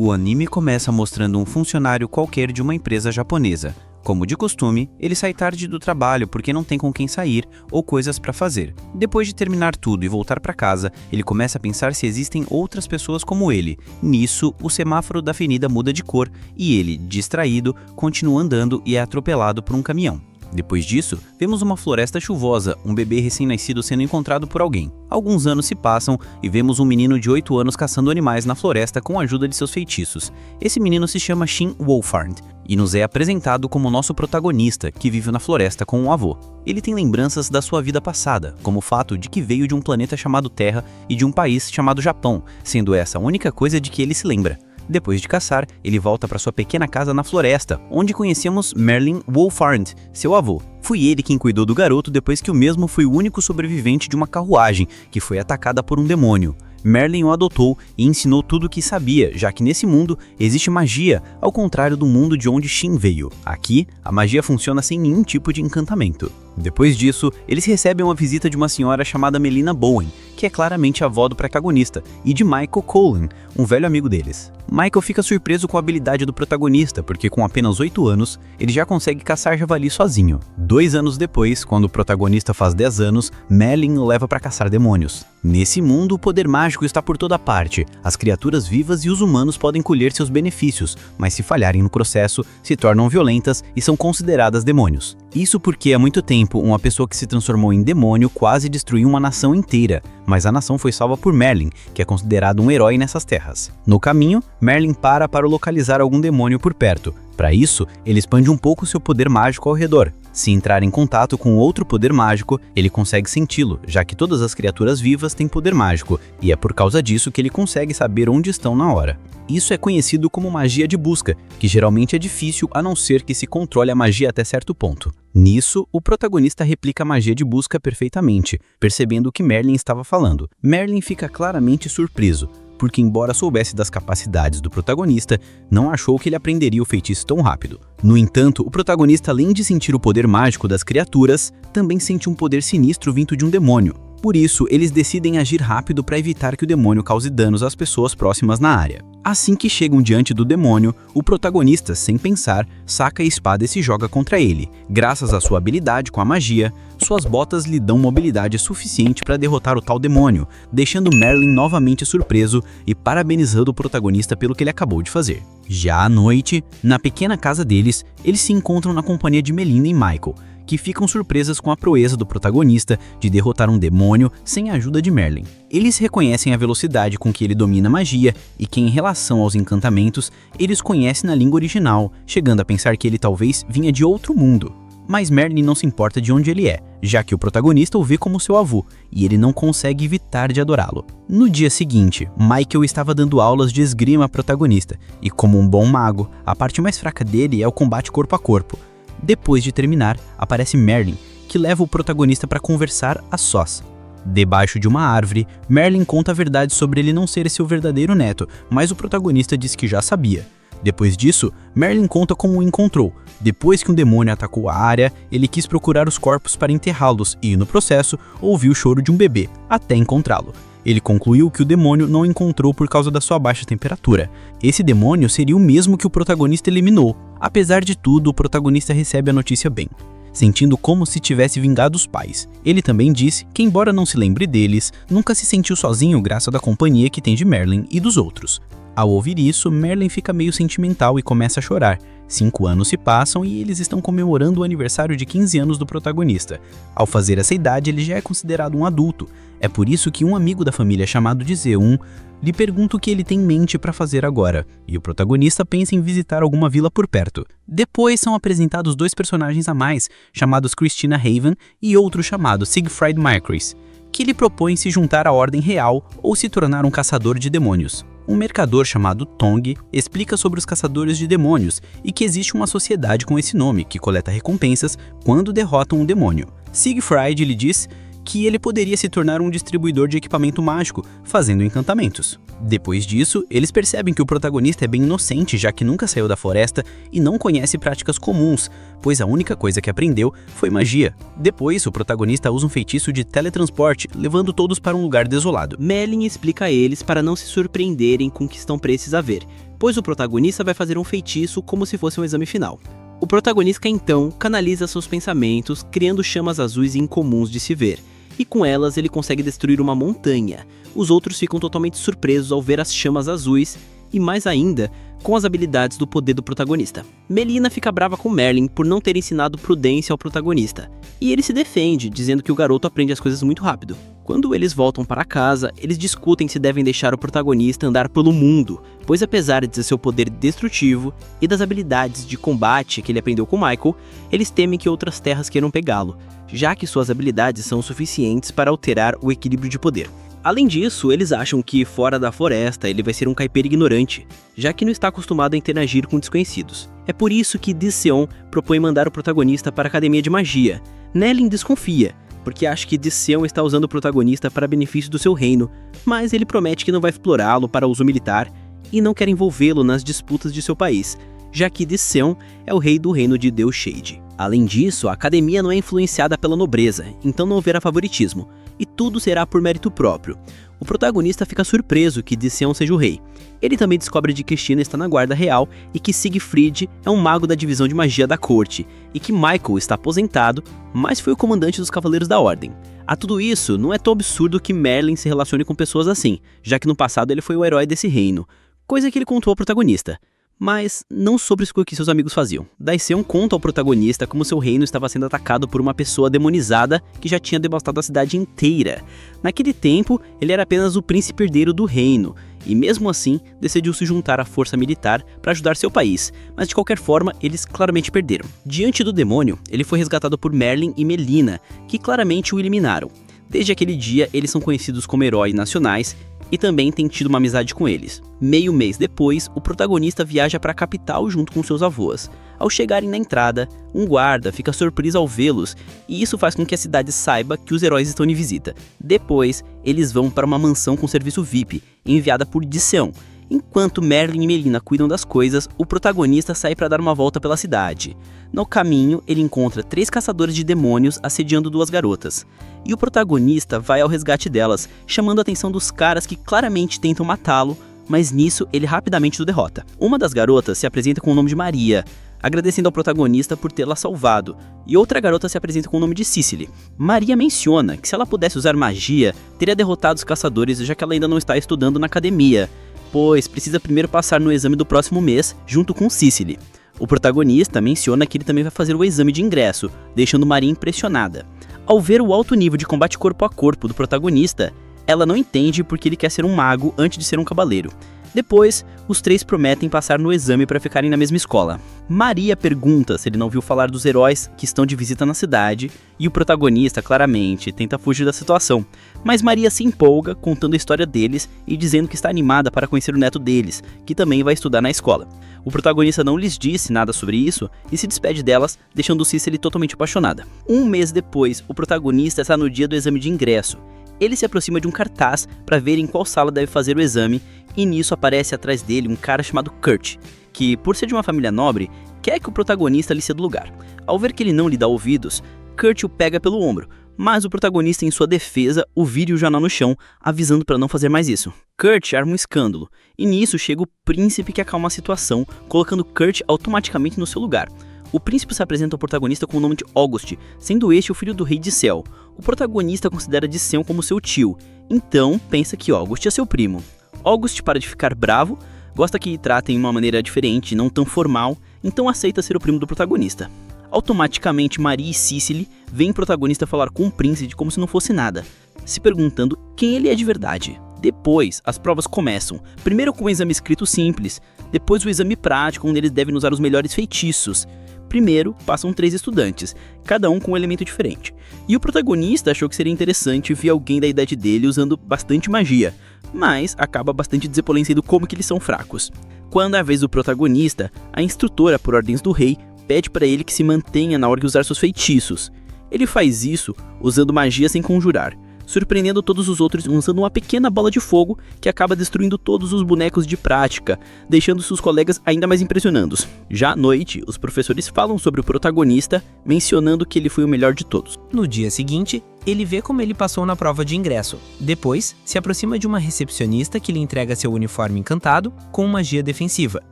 O anime começa mostrando um funcionário qualquer de uma empresa japonesa. Como de costume, ele sai tarde do trabalho porque não tem com quem sair ou coisas para fazer. Depois de terminar tudo e voltar para casa, ele começa a pensar se existem outras pessoas como ele. Nisso, o semáforo da avenida muda de cor e ele, distraído, continua andando e é atropelado por um caminhão. Depois disso, vemos uma floresta chuvosa, um bebê recém-nascido sendo encontrado por alguém. Alguns anos se passam e vemos um menino de 8 anos caçando animais na floresta com a ajuda de seus feitiços. Esse menino se chama Shin Wolfhard e nos é apresentado como nosso protagonista, que vive na floresta com um avô. Ele tem lembranças da sua vida passada, como o fato de que veio de um planeta chamado Terra e de um país chamado Japão, sendo essa a única coisa de que ele se lembra. Depois de caçar, ele volta para sua pequena casa na floresta, onde conhecemos Merlin Wolfhard, seu avô. Foi ele quem cuidou do garoto depois que o mesmo foi o único sobrevivente de uma carruagem que foi atacada por um demônio. Merlin o adotou e ensinou tudo o que sabia, já que nesse mundo existe magia, ao contrário do mundo de onde Shin veio. Aqui, a magia funciona sem nenhum tipo de encantamento. Depois disso, eles recebem uma visita de uma senhora chamada Melina Bowen, que é claramente a avó do protagonista, e de Michael Cullen, um velho amigo deles. Michael fica surpreso com a habilidade do protagonista, porque com apenas 8 anos, ele já consegue caçar javali sozinho. 2 anos depois, quando o protagonista faz 10 anos, Merlin o leva para caçar demônios. Nesse mundo, o poder mágico está por toda parte. As criaturas vivas e os humanos podem colher seus benefícios, mas se falharem no processo, se tornam violentas e são consideradas demônios. Isso porque há muito tempo, uma pessoa que se transformou em demônio quase destruiu uma nação inteira, mas a nação foi salva por Merlin, que é considerado um herói nessas terras. No caminho, Merlin para localizar algum demônio por perto. Para isso, ele expande um pouco seu poder mágico ao redor. Se entrar em contato com outro poder mágico, ele consegue senti-lo, já que todas as criaturas vivas têm poder mágico, e é por causa disso que ele consegue saber onde estão na hora. Isso é conhecido como magia de busca, que geralmente é difícil a não ser que se controle a magia até certo ponto. Nisso, o protagonista replica a magia de busca perfeitamente, percebendo o que Merlin estava falando. Merlin fica claramente surpreso, porque embora soubesse das capacidades do protagonista, não achou que ele aprenderia o feitiço tão rápido. No entanto, o protagonista, além de sentir o poder mágico das criaturas, também sente um poder sinistro vindo de um demônio. Por isso, eles decidem agir rápido para evitar que o demônio cause danos às pessoas próximas na área. Assim que chegam diante do demônio, o protagonista, sem pensar, saca a espada e se joga contra ele. Graças à sua habilidade com a magia, suas botas lhe dão mobilidade suficiente para derrotar o tal demônio, deixando Merlin novamente surpreso e parabenizando o protagonista pelo que ele acabou de fazer. Já à noite, na pequena casa deles, eles se encontram na companhia de Melina e Michael, que ficam surpresas com a proeza do protagonista de derrotar um demônio sem a ajuda de Merlin. Eles reconhecem a velocidade com que ele domina a magia e que, em relação aos encantamentos, eles conhecem na língua original, chegando a pensar que ele talvez vinha de outro mundo. Mas Merlin não se importa de onde ele é, já que o protagonista o vê como seu avô, e ele não consegue evitar de adorá-lo. No dia seguinte, Michael estava dando aulas de esgrima à protagonista, e como um bom mago, a parte mais fraca dele é o combate corpo a corpo. Depois de terminar, aparece Merlin, que leva o protagonista para conversar a sós. Debaixo de uma árvore, Merlin conta a verdade sobre ele não ser seu verdadeiro neto, mas o protagonista diz que já sabia. Depois disso, Merlin conta como o encontrou. Depois que um demônio atacou a área, ele quis procurar os corpos para enterrá-los e, no processo, ouviu o choro de um bebê, até encontrá-lo. Ele concluiu que o demônio não encontrou por causa da sua baixa temperatura. Esse demônio seria o mesmo que o protagonista eliminou. Apesar de tudo, o protagonista recebe a notícia bem, sentindo como se tivesse vingado os pais. Ele também disse que, embora não se lembre deles, nunca se sentiu sozinho graças à companhia que tem de Merlin e dos outros. Ao ouvir isso, Merlin fica meio sentimental e começa a chorar. 5 anos se passam e eles estão comemorando o aniversário de 15 anos do protagonista. Ao fazer essa idade, ele já é considerado um adulto. É por isso que um amigo da família chamado de Z1 lhe pergunta o que ele tem em mente para fazer agora, e o protagonista pensa em visitar alguma vila por perto. Depois são apresentados 2 personagens a mais, chamados Christina Haven e outro chamado Siegfried Markris, que lhe propõem se juntar à Ordem Real ou se tornar um caçador de demônios. Um mercador chamado Tong explica sobre os caçadores de demônios e que existe uma sociedade com esse nome que coleta recompensas quando derrotam um demônio. Siegfried lhe diz que ele poderia se tornar um distribuidor de equipamento mágico, fazendo encantamentos. Depois disso, eles percebem que o protagonista é bem inocente, já que nunca saiu da floresta e não conhece práticas comuns, pois a única coisa que aprendeu foi magia. Depois, o protagonista usa um feitiço de teletransporte, levando todos para um lugar desolado. Merlin explica a eles para não se surpreenderem com o que estão prestes a ver, pois o protagonista vai fazer um feitiço como se fosse um exame final. O protagonista então canaliza seus pensamentos, criando chamas azuis incomuns de se ver, e com elas ele consegue destruir uma montanha. Os outros ficam totalmente surpresos ao ver as chamas azuis e mais ainda com as habilidades do poder do protagonista. Melina fica brava com Merlin por não ter ensinado prudência ao protagonista, e ele se defende, dizendo que o garoto aprende as coisas muito rápido. Quando eles voltam para casa, eles discutem se devem deixar o protagonista andar pelo mundo, pois apesar de seu poder destrutivo e das habilidades de combate que ele aprendeu com Michael, eles temem que outras terras queiram pegá-lo, já que suas habilidades são suficientes para alterar o equilíbrio de poder. Além disso, eles acham que fora da floresta ele vai ser um caipira ignorante, já que não está acostumado a interagir com desconhecidos. É por isso que Dicéon propõe mandar o protagonista para a academia de magia. Nellin desconfia, porque acha que Dicéon está usando o protagonista para benefício do seu reino, mas ele promete que não vai explorá-lo para uso militar e não quer envolvê-lo nas disputas de seu país, já que Dicéon é o rei do reino de Deus Shade. Além disso, a academia não é influenciada pela nobreza, então não haverá favoritismo, e tudo será por mérito próprio. O protagonista fica surpreso que Dicéon seja o rei. Ele também descobre que Cristina está na guarda real e que Siegfried é um mago da divisão de magia da corte, e que Michael está aposentado, mas foi o comandante dos Cavaleiros da Ordem. A tudo isso, não é tão absurdo que Merlin se relacione com pessoas assim, já que no passado ele foi o herói desse reino, coisa que ele contou ao protagonista. Mas não sobre o que seus amigos faziam. Dicéon conta ao protagonista como seu reino estava sendo atacado por uma pessoa demonizada que já tinha devastado a cidade inteira. Naquele tempo, ele era apenas o príncipe herdeiro do reino, e mesmo assim, decidiu se juntar à força militar para ajudar seu país, mas de qualquer forma, eles claramente perderam. Diante do demônio, ele foi resgatado por Merlin e Melina, que claramente o eliminaram. Desde aquele dia, eles são conhecidos como heróis nacionais, e também tem tido uma amizade com eles. Meio mês depois, o protagonista viaja para a capital junto com seus avós. Ao chegarem na entrada, um guarda fica surpreso ao vê-los, e isso faz com que a cidade saiba que os heróis estão em visita. Depois, eles vão para uma mansão com serviço VIP, enviada por Dicéon. Enquanto Merlin e Melina cuidam das coisas, o protagonista sai para dar uma volta pela cidade. No caminho, ele encontra 3 caçadores de demônios assediando 2 garotas. E o protagonista vai ao resgate delas, chamando a atenção dos caras que claramente tentam matá-lo, mas nisso ele rapidamente o derrota. Uma das garotas se apresenta com o nome de Maria, agradecendo ao protagonista por tê-la salvado, e outra garota se apresenta com o nome de Cicely. Maria menciona que se ela pudesse usar magia, teria derrotado os caçadores, já que ela ainda não está estudando na academia, pois precisa primeiro passar no exame do próximo mês, junto com Cicely. O protagonista menciona que ele também vai fazer o exame de ingresso, deixando Maria impressionada. Ao ver o alto nível de combate corpo a corpo do protagonista, ela não entende porque ele quer ser um mago antes de ser um cavaleiro. Depois, os 3 prometem passar no exame para ficarem na mesma escola. Maria pergunta se ele não ouviu falar dos heróis que estão de visita na cidade, e o protagonista, claramente, tenta fugir da situação. Mas Maria se empolga, contando a história deles e dizendo que está animada para conhecer o neto deles, que também vai estudar na escola. O protagonista não lhes disse nada sobre isso e se despede delas, deixando Cicely totalmente apaixonada. Um mês depois, o protagonista está no dia do exame de ingresso. Ele se aproxima de um cartaz para ver em qual sala deve fazer o exame, e nisso aparece atrás dele um cara chamado Kurt, que, por ser de uma família nobre, quer que o protagonista lhe ceda o lugar. Ao ver que ele não lhe dá ouvidos, Kurt o pega pelo ombro, mas o protagonista, em sua defesa, o vira e o joga no chão, avisando para não fazer mais isso. Kurt arma um escândalo, e nisso chega o príncipe que acalma a situação, colocando Kurt automaticamente no seu lugar. O príncipe se apresenta ao protagonista com o nome de August, sendo este o filho do rei de Céu. O protagonista considera Dicéon como seu tio, então pensa que August é seu primo. August para de ficar bravo, gosta que tratem de uma maneira diferente, não tão formal, então aceita ser o primo do protagonista. Automaticamente, Maria e Cicely veem o protagonista falar com o príncipe como se não fosse nada, se perguntando quem ele é de verdade. Depois, as provas começam, primeiro com um exame escrito simples, depois o exame prático, onde eles devem usar os melhores feitiços. Primeiro, passam 3 estudantes, cada um com um elemento diferente. E o protagonista achou que seria interessante ver alguém da idade dele usando bastante magia, mas acaba bastante desapolecendo como que eles são fracos. Quando é a vez do protagonista, a instrutora, por ordens do rei, pede para ele que se mantenha na hora de usar seus feitiços. Ele faz isso usando magia sem conjurar, surpreendendo todos os outros usando uma pequena bola de fogo que acaba destruindo todos os bonecos de prática, deixando seus colegas ainda mais impressionados. Já à noite, os professores falam sobre o protagonista, mencionando que ele foi o melhor de todos. No dia seguinte, ele vê como ele passou na prova de ingresso. Depois, se aproxima de uma recepcionista que lhe entrega seu uniforme encantado com magia defensiva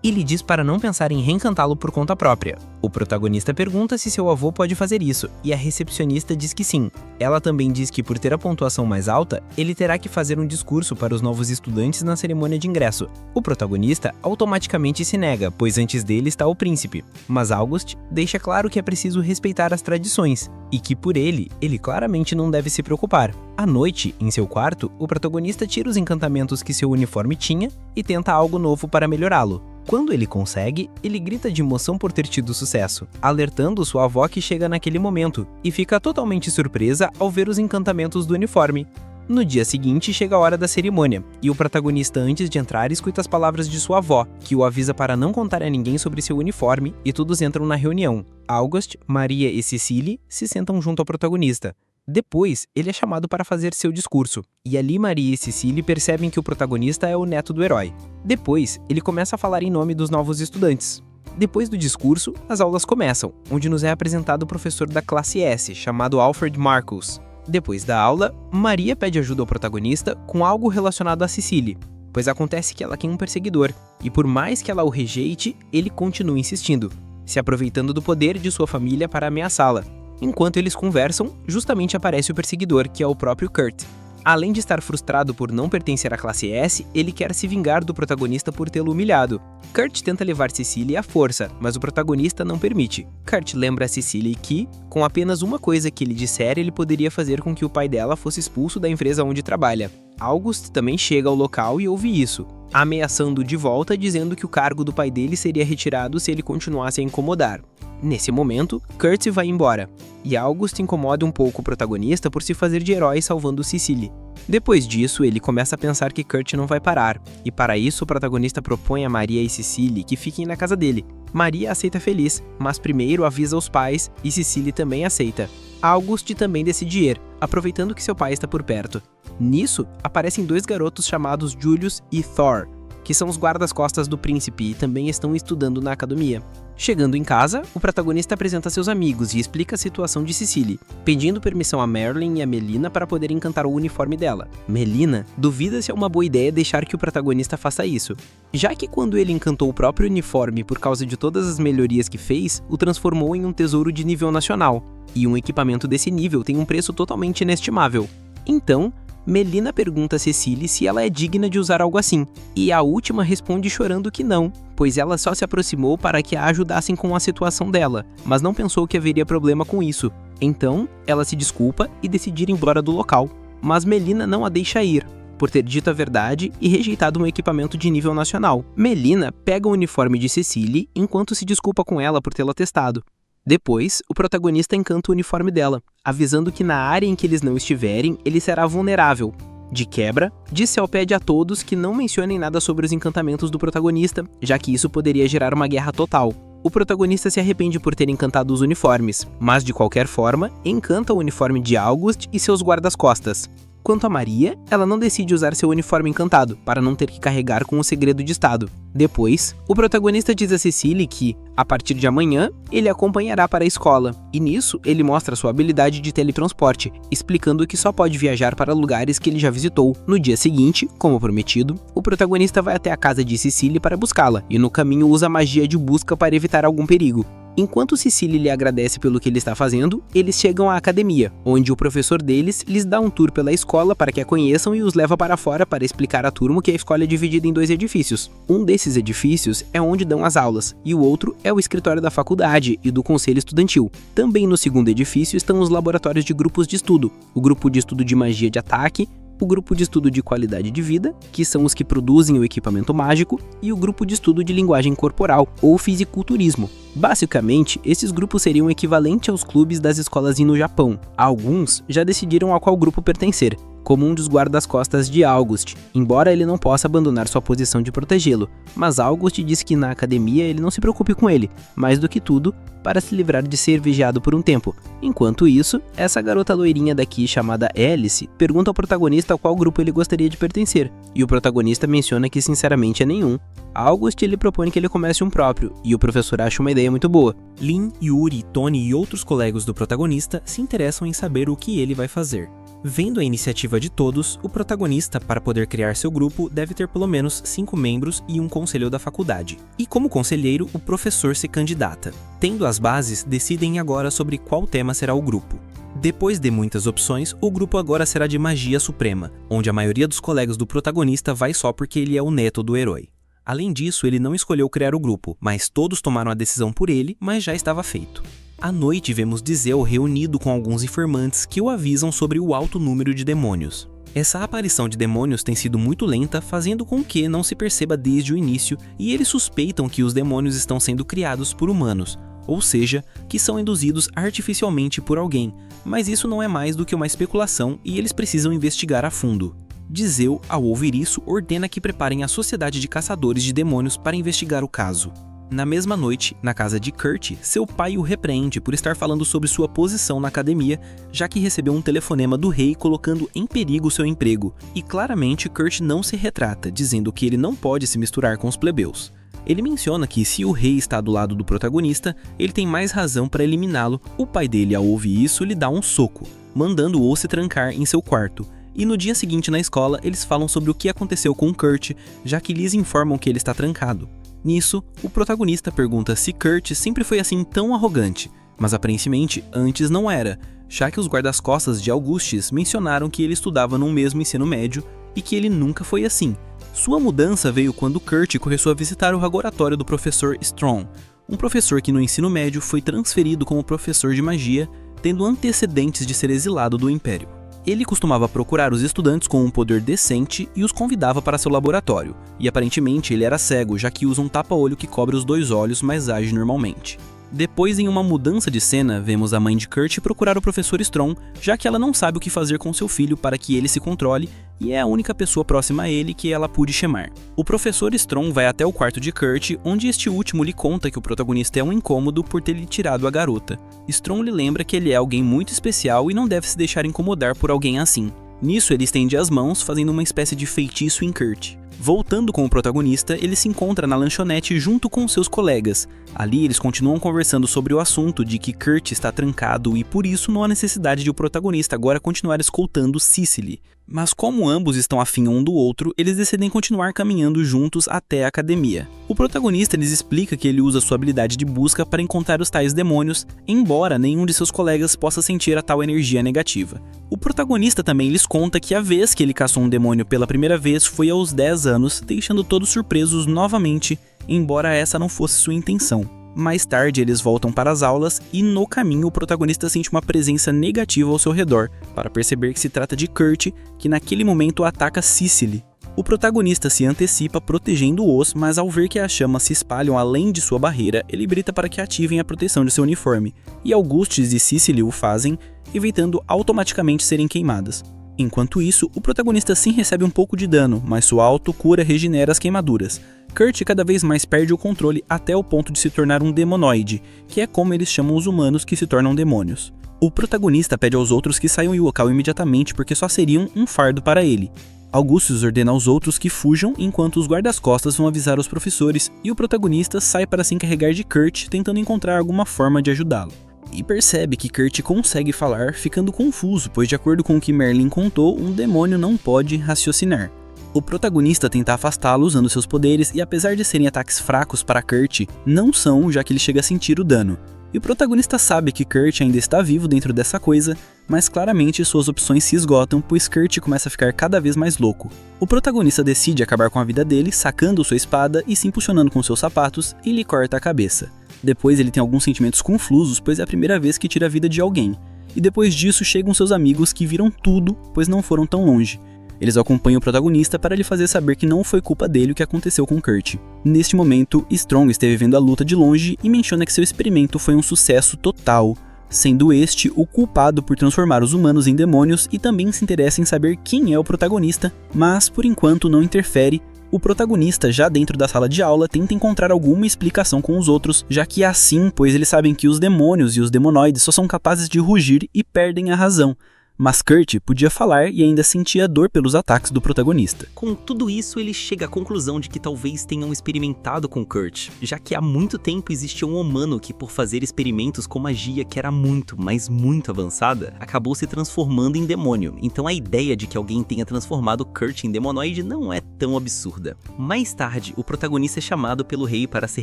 e lhe diz para não pensar em reencantá-lo por conta própria. O protagonista pergunta se seu avô pode fazer isso e a recepcionista diz que sim. Ela também diz que por ter a pontuação mais alta, ele terá que fazer um discurso para os novos estudantes na cerimônia de ingresso. O protagonista automaticamente se nega, pois antes dele está o príncipe. Mas August deixa claro que é preciso respeitar as tradições e que por ele claramente não deve se preocupar. À noite, em seu quarto, o protagonista tira os encantamentos que seu uniforme tinha e tenta algo novo para melhorá-lo. Quando ele consegue, ele grita de emoção por ter tido sucesso, alertando sua avó que chega naquele momento e fica totalmente surpresa ao ver os encantamentos do uniforme. No dia seguinte, chega a hora da cerimônia, e o protagonista antes de entrar escuta as palavras de sua avó, que o avisa para não contar a ninguém sobre seu uniforme, e todos entram na reunião. August, Maria e Cecily se sentam junto ao protagonista. Depois, ele é chamado para fazer seu discurso, e ali Maria e Cecily percebem que o protagonista é o neto do herói. Depois, ele começa a falar em nome dos novos estudantes. Depois do discurso, as aulas começam, onde nos é apresentado o professor da classe S, chamado Alfred Marcus. Depois da aula, Maria pede ajuda ao protagonista com algo relacionado a Cecily, pois acontece que ela tem um perseguidor, e por mais que ela o rejeite, ele continua insistindo, se aproveitando do poder de sua família para ameaçá-la. Enquanto eles conversam, justamente aparece o perseguidor, que é o próprio Kurt. Além de estar frustrado por não pertencer à classe S, ele quer se vingar do protagonista por tê-lo humilhado. Kurt tenta levar Cecily à força, mas o protagonista não permite. Kurt lembra a Cecily que, com apenas uma coisa que ele disser, ele poderia fazer com que o pai dela fosse expulso da empresa onde trabalha. August também chega ao local e ouve isso, ameaçando de volta, dizendo que o cargo do pai dele seria retirado se ele continuasse a incomodar. Nesse momento, Kurt vai embora, e August incomoda um pouco o protagonista por se fazer de herói salvando Cecily. Depois disso, ele começa a pensar que Kurt não vai parar, e para isso o protagonista propõe a Maria e Cecily que fiquem na casa dele. Maria aceita feliz, mas primeiro avisa os pais e Cecily também aceita. August também decide ir, aproveitando que seu pai está por perto. Nisso, aparecem dois garotos chamados Julius e Thor, que são os guardas-costas do príncipe e também estão estudando na academia. Chegando em casa, o protagonista apresenta seus amigos e explica a situação de Cecily, pedindo permissão a Marilyn e a Melina para poder encantar o uniforme dela. Melina duvida se é uma boa ideia deixar que o protagonista faça isso, já que quando ele encantou o próprio uniforme por causa de todas as melhorias que fez, o transformou em um tesouro de nível nacional, e um equipamento desse nível tem um preço totalmente inestimável. Então, Melina pergunta a Cecily se ela é digna de usar algo assim, e a última responde chorando que não, pois ela só se aproximou para que a ajudassem com a situação dela, mas não pensou que haveria problema com isso. Então, ela se desculpa e decide ir embora do local, mas Melina não a deixa ir, por ter dito a verdade e rejeitado um equipamento de nível nacional. Melina pega o uniforme de Cecily enquanto se desculpa com ela por tê-la testado. Depois, o protagonista encanta o uniforme dela, avisando que na área em que eles não estiverem, ele será vulnerável. De quebra, disse ao pede a todos que não mencionem nada sobre os encantamentos do protagonista, já que isso poderia gerar uma guerra total. O protagonista se arrepende por ter encantado os uniformes, mas de qualquer forma, encanta o uniforme de August e seus guardas-costas. Quanto a Maria, ela não decide usar seu uniforme encantado, para não ter que carregar com o segredo de estado. Depois, o protagonista diz a Cecily que, a partir de amanhã, ele a acompanhará para a escola, e nisso ele mostra sua habilidade de teletransporte, explicando que só pode viajar para lugares que ele já visitou. No dia seguinte, como prometido, o protagonista vai até a casa de Cecily para buscá-la, e no caminho usa a magia de busca para evitar algum perigo. Enquanto Cecily lhe agradece pelo que ele está fazendo, eles chegam à academia, onde o professor deles lhes dá um tour pela escola para que a conheçam e os leva para fora para explicar à turma que a escola é dividida em dois edifícios. Um desses edifícios é onde dão as aulas, e o outro é o escritório da faculdade e do conselho estudantil. Também no segundo edifício estão os laboratórios de grupos de estudo, o grupo de estudo de magia de ataque, o grupo de estudo de qualidade de vida, que são os que produzem o equipamento mágico, e o grupo de estudo de linguagem corporal, ou fisiculturismo. Basicamente, esses grupos seriam equivalentes aos clubes das escolas no Japão. Alguns já decidiram a qual grupo pertencer, como um dos guardas-costas de August, embora ele não possa abandonar sua posição de protegê-lo. Mas August diz que na academia ele não se preocupe com ele. Mais do que tudo, para se livrar de ser vigiado por um tempo. Enquanto isso, essa garota loirinha daqui chamada Alice pergunta ao protagonista a qual grupo ele gostaria de pertencer, e o protagonista menciona que sinceramente é nenhum. August lhe propõe que ele comece um próprio, e o professor acha uma ideia muito boa. Lin, Yuri, Tony e outros colegas do protagonista se interessam em saber o que ele vai fazer. Vendo a iniciativa de todos, o protagonista, para poder criar seu grupo, deve ter pelo menos 5 membros e um conselho da faculdade. E como conselheiro, o professor se candidata. Tendo as bases, decidem agora sobre qual tema será o grupo. Depois de muitas opções, o grupo agora será de magia suprema, onde a maioria dos colegas do protagonista vai só porque ele é o neto do herói. Além disso, ele não escolheu criar o grupo, mas todos tomaram a decisão por ele, mas já estava feito. À noite, vemos Dziel reunido com alguns informantes que o avisam sobre o alto número de demônios. Essa aparição de demônios tem sido muito lenta, fazendo com que não se perceba desde o início, e eles suspeitam que os demônios estão sendo criados por humanos, ou seja, que são induzidos artificialmente por alguém, mas isso não é mais do que uma especulação e eles precisam investigar a fundo. Dziel, ao ouvir isso, ordena que preparem a sociedade de caçadores de demônios para investigar o caso. Na mesma noite, na casa de Kurt, seu pai o repreende por estar falando sobre sua posição na academia, já que recebeu um telefonema do rei colocando em perigo seu emprego, e claramente Kurt não se retrata, dizendo que ele não pode se misturar com os plebeus. Ele menciona que se o rei está do lado do protagonista, ele tem mais razão para eliminá-lo. O pai dele, ao ouvir isso, lhe dá um soco, mandando-o se trancar em seu quarto. E no dia seguinte na escola, eles falam sobre o que aconteceu com Kurt, já que lhes informam que ele está trancado. Nisso, o protagonista pergunta se Kurt sempre foi assim tão arrogante, mas aparentemente antes não era, já que os guardas-costas de Augustus mencionaram que ele estudava no mesmo ensino médio e que ele nunca foi assim. Sua mudança veio quando Kurt começou a visitar o laboratório do professor Strong, um professor que no ensino médio foi transferido como professor de magia, tendo antecedentes de ser exilado do Império. Ele costumava procurar os estudantes com um poder decente e os convidava para seu laboratório, e aparentemente ele era cego, já que usa um tapa-olho que cobre os 2 olhos, mas age normalmente. Depois, em uma mudança de cena, vemos a mãe de Kurt procurar o professor Strong, já que ela não sabe o que fazer com seu filho para que ele se controle, e é a única pessoa próxima a ele que ela pude chamar. O professor Strong vai até o quarto de Kurt, onde este último lhe conta que o protagonista é um incômodo por ter lhe tirado a garota. Strong lhe lembra que ele é alguém muito especial e não deve se deixar incomodar por alguém assim. Nisso, ele estende as mãos, fazendo uma espécie de feitiço em Kurt. Voltando com o protagonista, ele se encontra na lanchonete junto com seus colegas. Ali, eles continuam conversando sobre o assunto de que Kurt está trancado e por isso não há necessidade de o protagonista agora continuar escoltando Cicely. Mas como ambos estão afim um do outro, eles decidem continuar caminhando juntos até a academia. O protagonista lhes explica que ele usa sua habilidade de busca para encontrar os tais demônios, embora nenhum de seus colegas possa sentir a tal energia negativa. O protagonista também lhes conta que a vez que ele caçou um demônio pela primeira vez foi aos 10 anos, deixando todos surpresos novamente, embora essa não fosse sua intenção. Mais tarde, eles voltam para as aulas e, no caminho, o protagonista sente uma presença negativa ao seu redor, para perceber que se trata de Kurt, que naquele momento ataca Cicely. O protagonista se antecipa protegendo-os, mas ao ver que as chamas se espalham além de sua barreira, ele grita para que ativem a proteção de seu uniforme, e Augustus e Cicely o fazem, evitando automaticamente serem queimadas. Enquanto isso, o protagonista sim recebe um pouco de dano, mas sua autocura regenera as queimaduras. Kurt cada vez mais perde o controle até o ponto de se tornar um demonoide, que é como eles chamam os humanos que se tornam demônios. O protagonista pede aos outros que saiam do local imediatamente porque só seriam um fardo para ele. Augustus ordena aos outros que fujam enquanto os guardas-costas vão avisar os professores e o protagonista sai para se encarregar de Kurt, tentando encontrar alguma forma de ajudá-lo. E percebe que Kurt consegue falar, ficando confuso, pois de acordo com o que Merlin contou, um demônio não pode raciocinar. O protagonista tenta afastá-lo usando seus poderes e apesar de serem ataques fracos para Kurt, não são, já que ele chega a sentir o dano. E o protagonista sabe que Kurt ainda está vivo dentro dessa coisa, mas claramente suas opções se esgotam, pois Kurt começa a ficar cada vez mais louco. O protagonista decide acabar com a vida dele, sacando sua espada e se impulsionando com seus sapatos, e lhe corta a cabeça. Depois ele tem alguns sentimentos confusos, pois é a primeira vez que tira a vida de alguém. E depois disso chegam seus amigos que viram tudo, pois não foram tão longe. Eles acompanham o protagonista para lhe fazer saber que não foi culpa dele o que aconteceu com Kurt. Neste momento, Strong esteve vendo a luta de longe e menciona que seu experimento foi um sucesso total, sendo este o culpado por transformar os humanos em demônios e também se interessa em saber quem é o protagonista, mas por enquanto não interfere, O protagonista, já dentro da sala de aula, tenta encontrar alguma explicação com os outros, já que é assim, pois eles sabem que os demônios e os demonoides só são capazes de rugir e perdem a razão. Mas Kurt podia falar e ainda sentia dor pelos ataques do protagonista. Com tudo isso, ele chega à conclusão de que talvez tenham experimentado com Kurt, já que há muito tempo existia um humano que, por fazer experimentos com magia que era muito, mas muito avançada, acabou se transformando em demônio. Então a ideia de que alguém tenha transformado Kurt em demonoide não é tão absurda. Mais tarde, o protagonista é chamado pelo rei para ser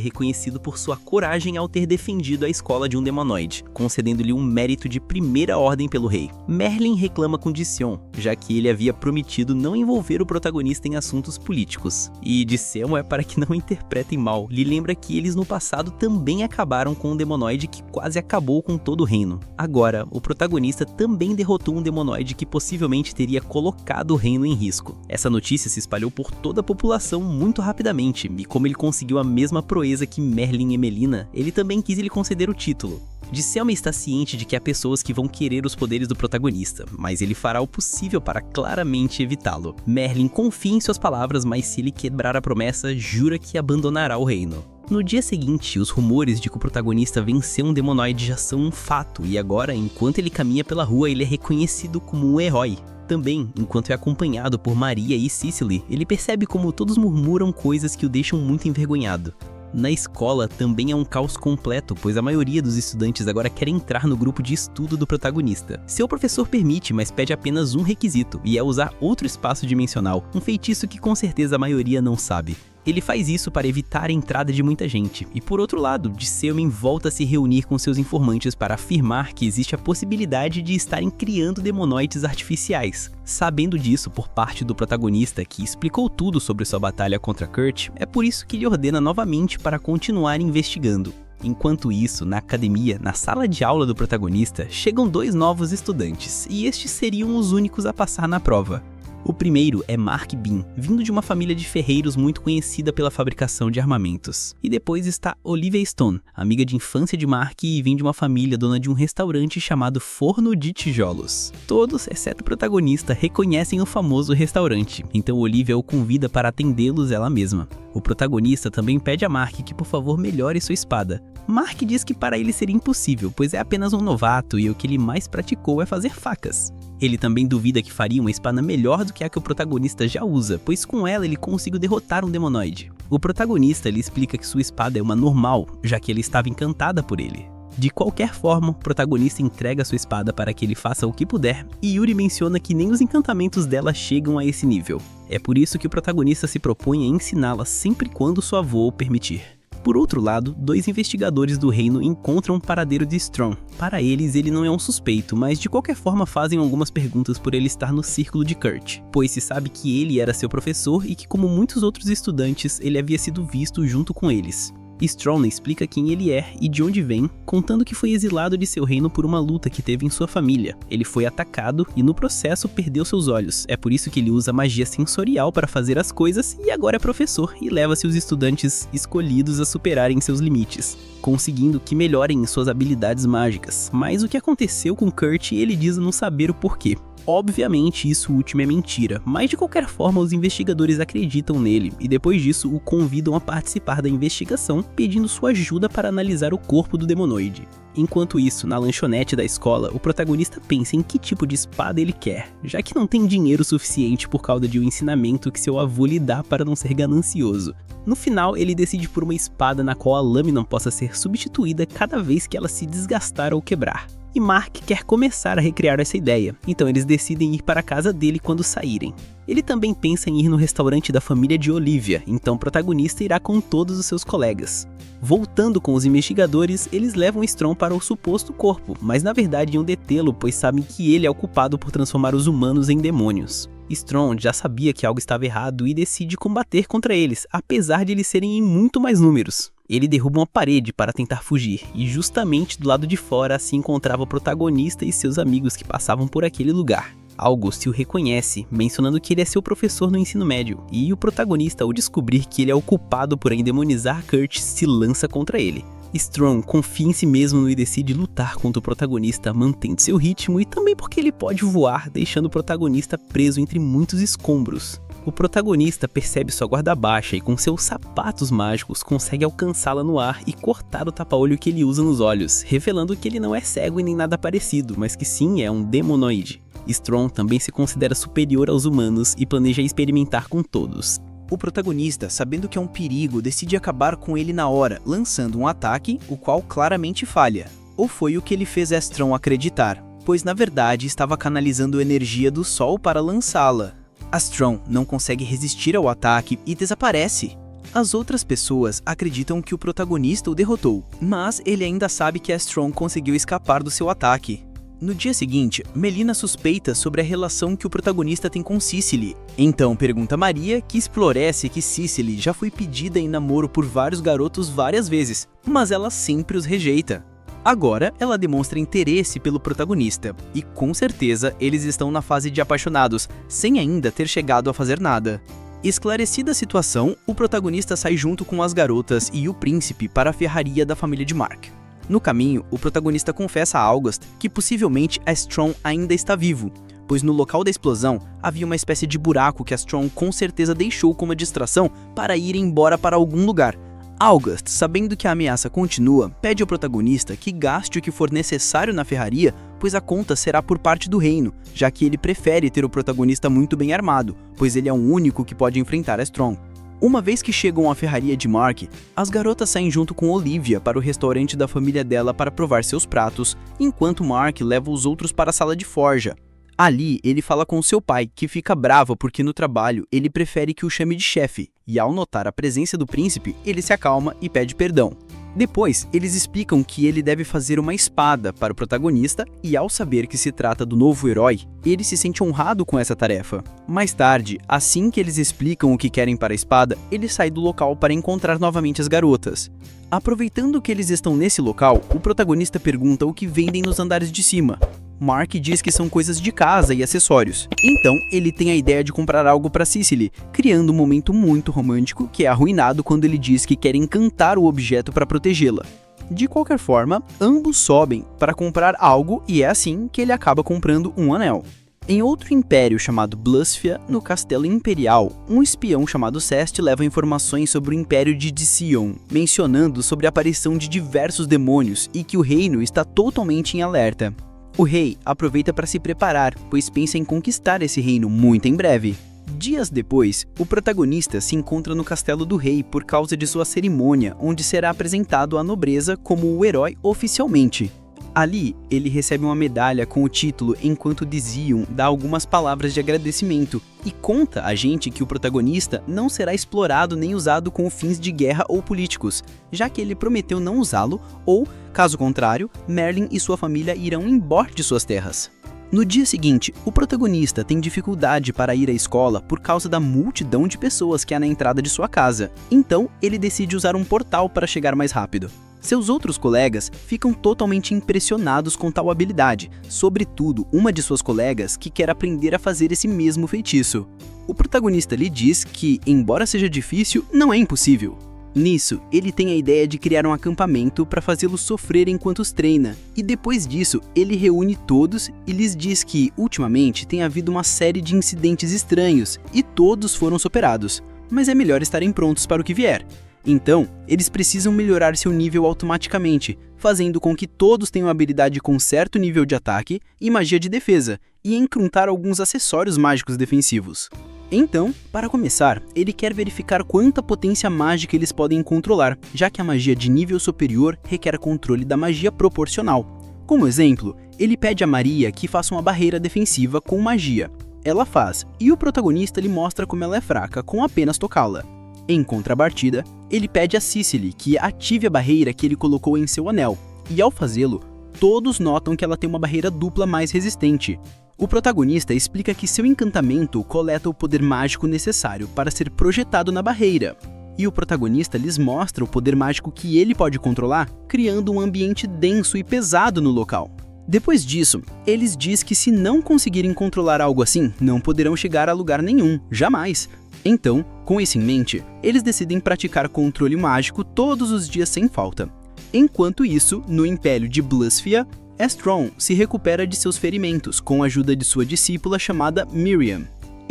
reconhecido por sua coragem ao ter defendido a escola de um demonoide, concedendo-lhe um mérito de primeira ordem pelo rei. Merlin reclama com Dicyon, já que ele havia prometido não envolver o protagonista em assuntos políticos. E Dicyon é para que não interpretem mal, lhe lembra que eles no passado também acabaram com um demonoide que quase acabou com todo o reino. Agora, o protagonista também derrotou um demonoide que possivelmente teria colocado o reino em risco. Essa notícia se espalhou por toda a população muito rapidamente, e como ele conseguiu a mesma proeza que Merlin e Melina, ele também quis lhe conceder o título. Dicyon está ciente de que há pessoas que vão querer os poderes do protagonista, mas ele fará o possível para claramente evitá-lo. Merlin confia em suas palavras, mas se ele quebrar a promessa, jura que abandonará o reino. No dia seguinte, os rumores de que o protagonista venceu um demonoide já são um fato, e agora, enquanto ele caminha pela rua, ele é reconhecido como um herói. Também, enquanto é acompanhado por Maria e Cicely, ele percebe como todos murmuram coisas que o deixam muito envergonhado. Na escola também é um caos completo, pois a maioria dos estudantes agora quer entrar no grupo de estudo do protagonista. Seu professor permite, mas pede apenas um requisito, e é usar outro espaço dimensional, um feitiço que com certeza a maioria não sabe. Ele faz isso para evitar a entrada de muita gente, e por outro lado, Dicyon volta a se reunir com seus informantes para afirmar que existe a possibilidade de estarem criando demonoides artificiais. Sabendo disso por parte do protagonista, que explicou tudo sobre sua batalha contra Kurt, é por isso que ele ordena novamente para continuar investigando. Enquanto isso, na academia, na sala de aula do protagonista, chegam 2 novos estudantes, e estes seriam os únicos a passar na prova. O primeiro é Mark Bean, vindo de uma família de ferreiros muito conhecida pela fabricação de armamentos. E depois está Olivia Stone, amiga de infância de Mark e vem de uma família dona de um restaurante chamado Forno de Tijolos. Todos, exceto o protagonista, reconhecem o famoso restaurante, então Olivia o convida para atendê-los ela mesma. O protagonista também pede a Mark que por favor melhore sua espada. Mark diz que para ele seria impossível, pois é apenas um novato e o que ele mais praticou é fazer facas. Ele também duvida que faria uma espada melhor do que a que o protagonista já usa, pois com ela ele conseguiu derrotar um demonoide. O protagonista lhe explica que sua espada é uma normal, já que ele estava encantada por ele. De qualquer forma, o protagonista entrega sua espada para que ele faça o que puder, e Yuri menciona que nem os encantamentos dela chegam a esse nível. É por isso que o protagonista se propõe a ensiná-la sempre quando sua avó o permitir. Por outro lado, 2 investigadores do reino encontram o paradeiro de Strong. Para eles, ele não é um suspeito, mas de qualquer forma fazem algumas perguntas por ele estar no círculo de Kurt, pois se sabe que ele era seu professor e que, como muitos outros estudantes, ele havia sido visto junto com eles. Strong explica quem ele é e de onde vem, contando que foi exilado de seu reino por uma luta que teve em sua família. Ele foi atacado e no processo perdeu seus olhos, é por isso que ele usa magia sensorial para fazer as coisas e agora é professor e leva seus estudantes escolhidos a superarem seus limites, conseguindo que melhorem suas habilidades mágicas. Mas o que aconteceu com Kurt ele diz não saber o porquê. Obviamente isso último é mentira, mas de qualquer forma os investigadores acreditam nele e depois disso o convidam a participar da investigação, pedindo sua ajuda para analisar o corpo do demonoide. Enquanto isso, na lanchonete da escola, o protagonista pensa em que tipo de espada ele quer, já que não tem dinheiro suficiente por causa de um ensinamento que seu avô lhe dá para não ser ganancioso. No final, ele decide por uma espada na qual a lâmina possa ser substituída cada vez que ela se desgastar ou quebrar. E Mark quer começar a recriar essa ideia, então eles decidem ir para a casa dele quando saírem. Ele também pensa em ir no restaurante da família de Olivia, então o protagonista irá com todos os seus colegas. Voltando com os investigadores, eles levam Strong para o suposto corpo, mas na verdade iam detê-lo, pois sabem que ele é o culpado por transformar os humanos em demônios. Strong já sabia que algo estava errado e decide combater contra eles, apesar de eles serem em muito mais números. Ele derruba uma parede para tentar fugir, e justamente do lado de fora se encontrava o protagonista e seus amigos que passavam por aquele lugar. August o reconhece, mencionando que ele é seu professor no ensino médio, e o protagonista, ao descobrir que ele é o culpado por endemonizar Kurt, se lança contra ele. Strong confia em si mesmo e decide lutar contra o protagonista, mantendo seu ritmo e também porque ele pode voar, deixando o protagonista preso entre muitos escombros. O protagonista percebe sua guarda baixa e com seus sapatos mágicos consegue alcançá-la no ar e cortar o tapa-olho que ele usa nos olhos, revelando que ele não é cego e nem nada parecido, mas que sim é um demonoide. Strong também se considera superior aos humanos e planeja experimentar com todos. O protagonista, sabendo que é um perigo, decide acabar com ele na hora, lançando um ataque, o qual claramente falha. Ou foi o que ele fez Strong acreditar, pois na verdade estava canalizando energia do sol para lançá-la. Strong não consegue resistir ao ataque e desaparece. As outras pessoas acreditam que o protagonista o derrotou, mas ele ainda sabe que Strong conseguiu escapar do seu ataque. No dia seguinte, Melina suspeita sobre a relação que o protagonista tem com Cicely. Então pergunta a Maria que esclarece que Cicely já foi pedida em namoro por vários garotos várias vezes, mas ela sempre os rejeita. Agora, ela demonstra interesse pelo protagonista, e com certeza eles estão na fase de apaixonados, sem ainda ter chegado a fazer nada. Esclarecida a situação, o protagonista sai junto com as garotas e o príncipe para a ferraria da família de Mark. No caminho, o protagonista confessa a August que possivelmente Strong ainda está vivo, pois no local da explosão havia uma espécie de buraco que Strong com certeza deixou como distração para ir embora para algum lugar. August, sabendo que a ameaça continua, pede ao protagonista que gaste o que for necessário na ferraria, pois a conta será por parte do reino, já que ele prefere ter o protagonista muito bem armado, pois ele é o único que pode enfrentar Strong. Uma vez que chegam à ferraria de Mark, as garotas saem junto com Olivia para o restaurante da família dela para provar seus pratos, enquanto Mark leva os outros para a sala de forja. Ali, ele fala com seu pai, que fica bravo porque no trabalho ele prefere que o chame de chefe, e ao notar a presença do príncipe, ele se acalma e pede perdão. Depois, eles explicam que ele deve fazer uma espada para o protagonista e ao saber que se trata do novo herói, ele se sente honrado com essa tarefa. Mais tarde, assim que eles explicam o que querem para a espada, ele sai do local para encontrar novamente as garotas. Aproveitando que eles estão nesse local, o protagonista pergunta o que vendem nos andares de cima. Mark diz que são coisas de casa e acessórios. Então, ele tem a ideia de comprar algo para Cicely, criando um momento muito romântico que é arruinado quando ele diz que quer encantar o objeto para protegê-la. De qualquer forma, ambos sobem para comprar algo e é assim que ele acaba comprando um anel. Em outro império chamado Blusfia, no Castelo Imperial, um espião chamado Cest leva informações sobre o Império de Dicyon, mencionando sobre a aparição de diversos demônios e que o reino está totalmente em alerta. O rei aproveita para se preparar, pois pensa em conquistar esse reino muito em breve. Dias depois, o protagonista se encontra no castelo do rei por causa de sua cerimônia, onde será apresentado à nobreza como o herói oficialmente. Ali, ele recebe uma medalha com o título enquanto Dicyon dá algumas palavras de agradecimento e conta a gente que o protagonista não será explorado nem usado com fins de guerra ou políticos, já que ele prometeu não usá-lo ou, caso contrário, Merlin e sua família irão embora de suas terras. No dia seguinte, o protagonista tem dificuldade para ir à escola por causa da multidão de pessoas que há na entrada de sua casa, então ele decide usar um portal para chegar mais rápido. Seus outros colegas ficam totalmente impressionados com tal habilidade, sobretudo uma de suas colegas que quer aprender a fazer esse mesmo feitiço. O protagonista lhe diz que, embora seja difícil, não é impossível. Nisso, ele tem a ideia de criar um acampamento para fazê-los sofrer enquanto os treina, e depois disso, ele reúne todos e lhes diz que, ultimamente, tem havido uma série de incidentes estranhos e todos foram superados, mas é melhor estarem prontos para o que vier. Então, eles precisam melhorar seu nível automaticamente, fazendo com que todos tenham habilidade com certo nível de ataque e magia de defesa, e encruntar alguns acessórios mágicos defensivos. Então, para começar, ele quer verificar quanta potência mágica eles podem controlar, já que a magia de nível superior requer controle da magia proporcional. Como exemplo, ele pede a Maria que faça uma barreira defensiva com magia. Ela faz, e o protagonista lhe mostra como ela é fraca com apenas tocá-la. Em contrapartida, ele pede a Cicely que ative a barreira que ele colocou em seu anel, e ao fazê-lo, todos notam que ela tem uma barreira dupla mais resistente. O protagonista explica que seu encantamento coleta o poder mágico necessário para ser projetado na barreira, e o protagonista lhes mostra o poder mágico que ele pode controlar, criando um ambiente denso e pesado no local. Depois disso, eles dizem que se não conseguirem controlar algo assim, não poderão chegar a lugar nenhum, jamais. Então, com isso em mente, eles decidem praticar controle mágico todos os dias sem falta. Enquanto isso, no Império de Blusfia, Strong se recupera de seus ferimentos com a ajuda de sua discípula chamada Miriam.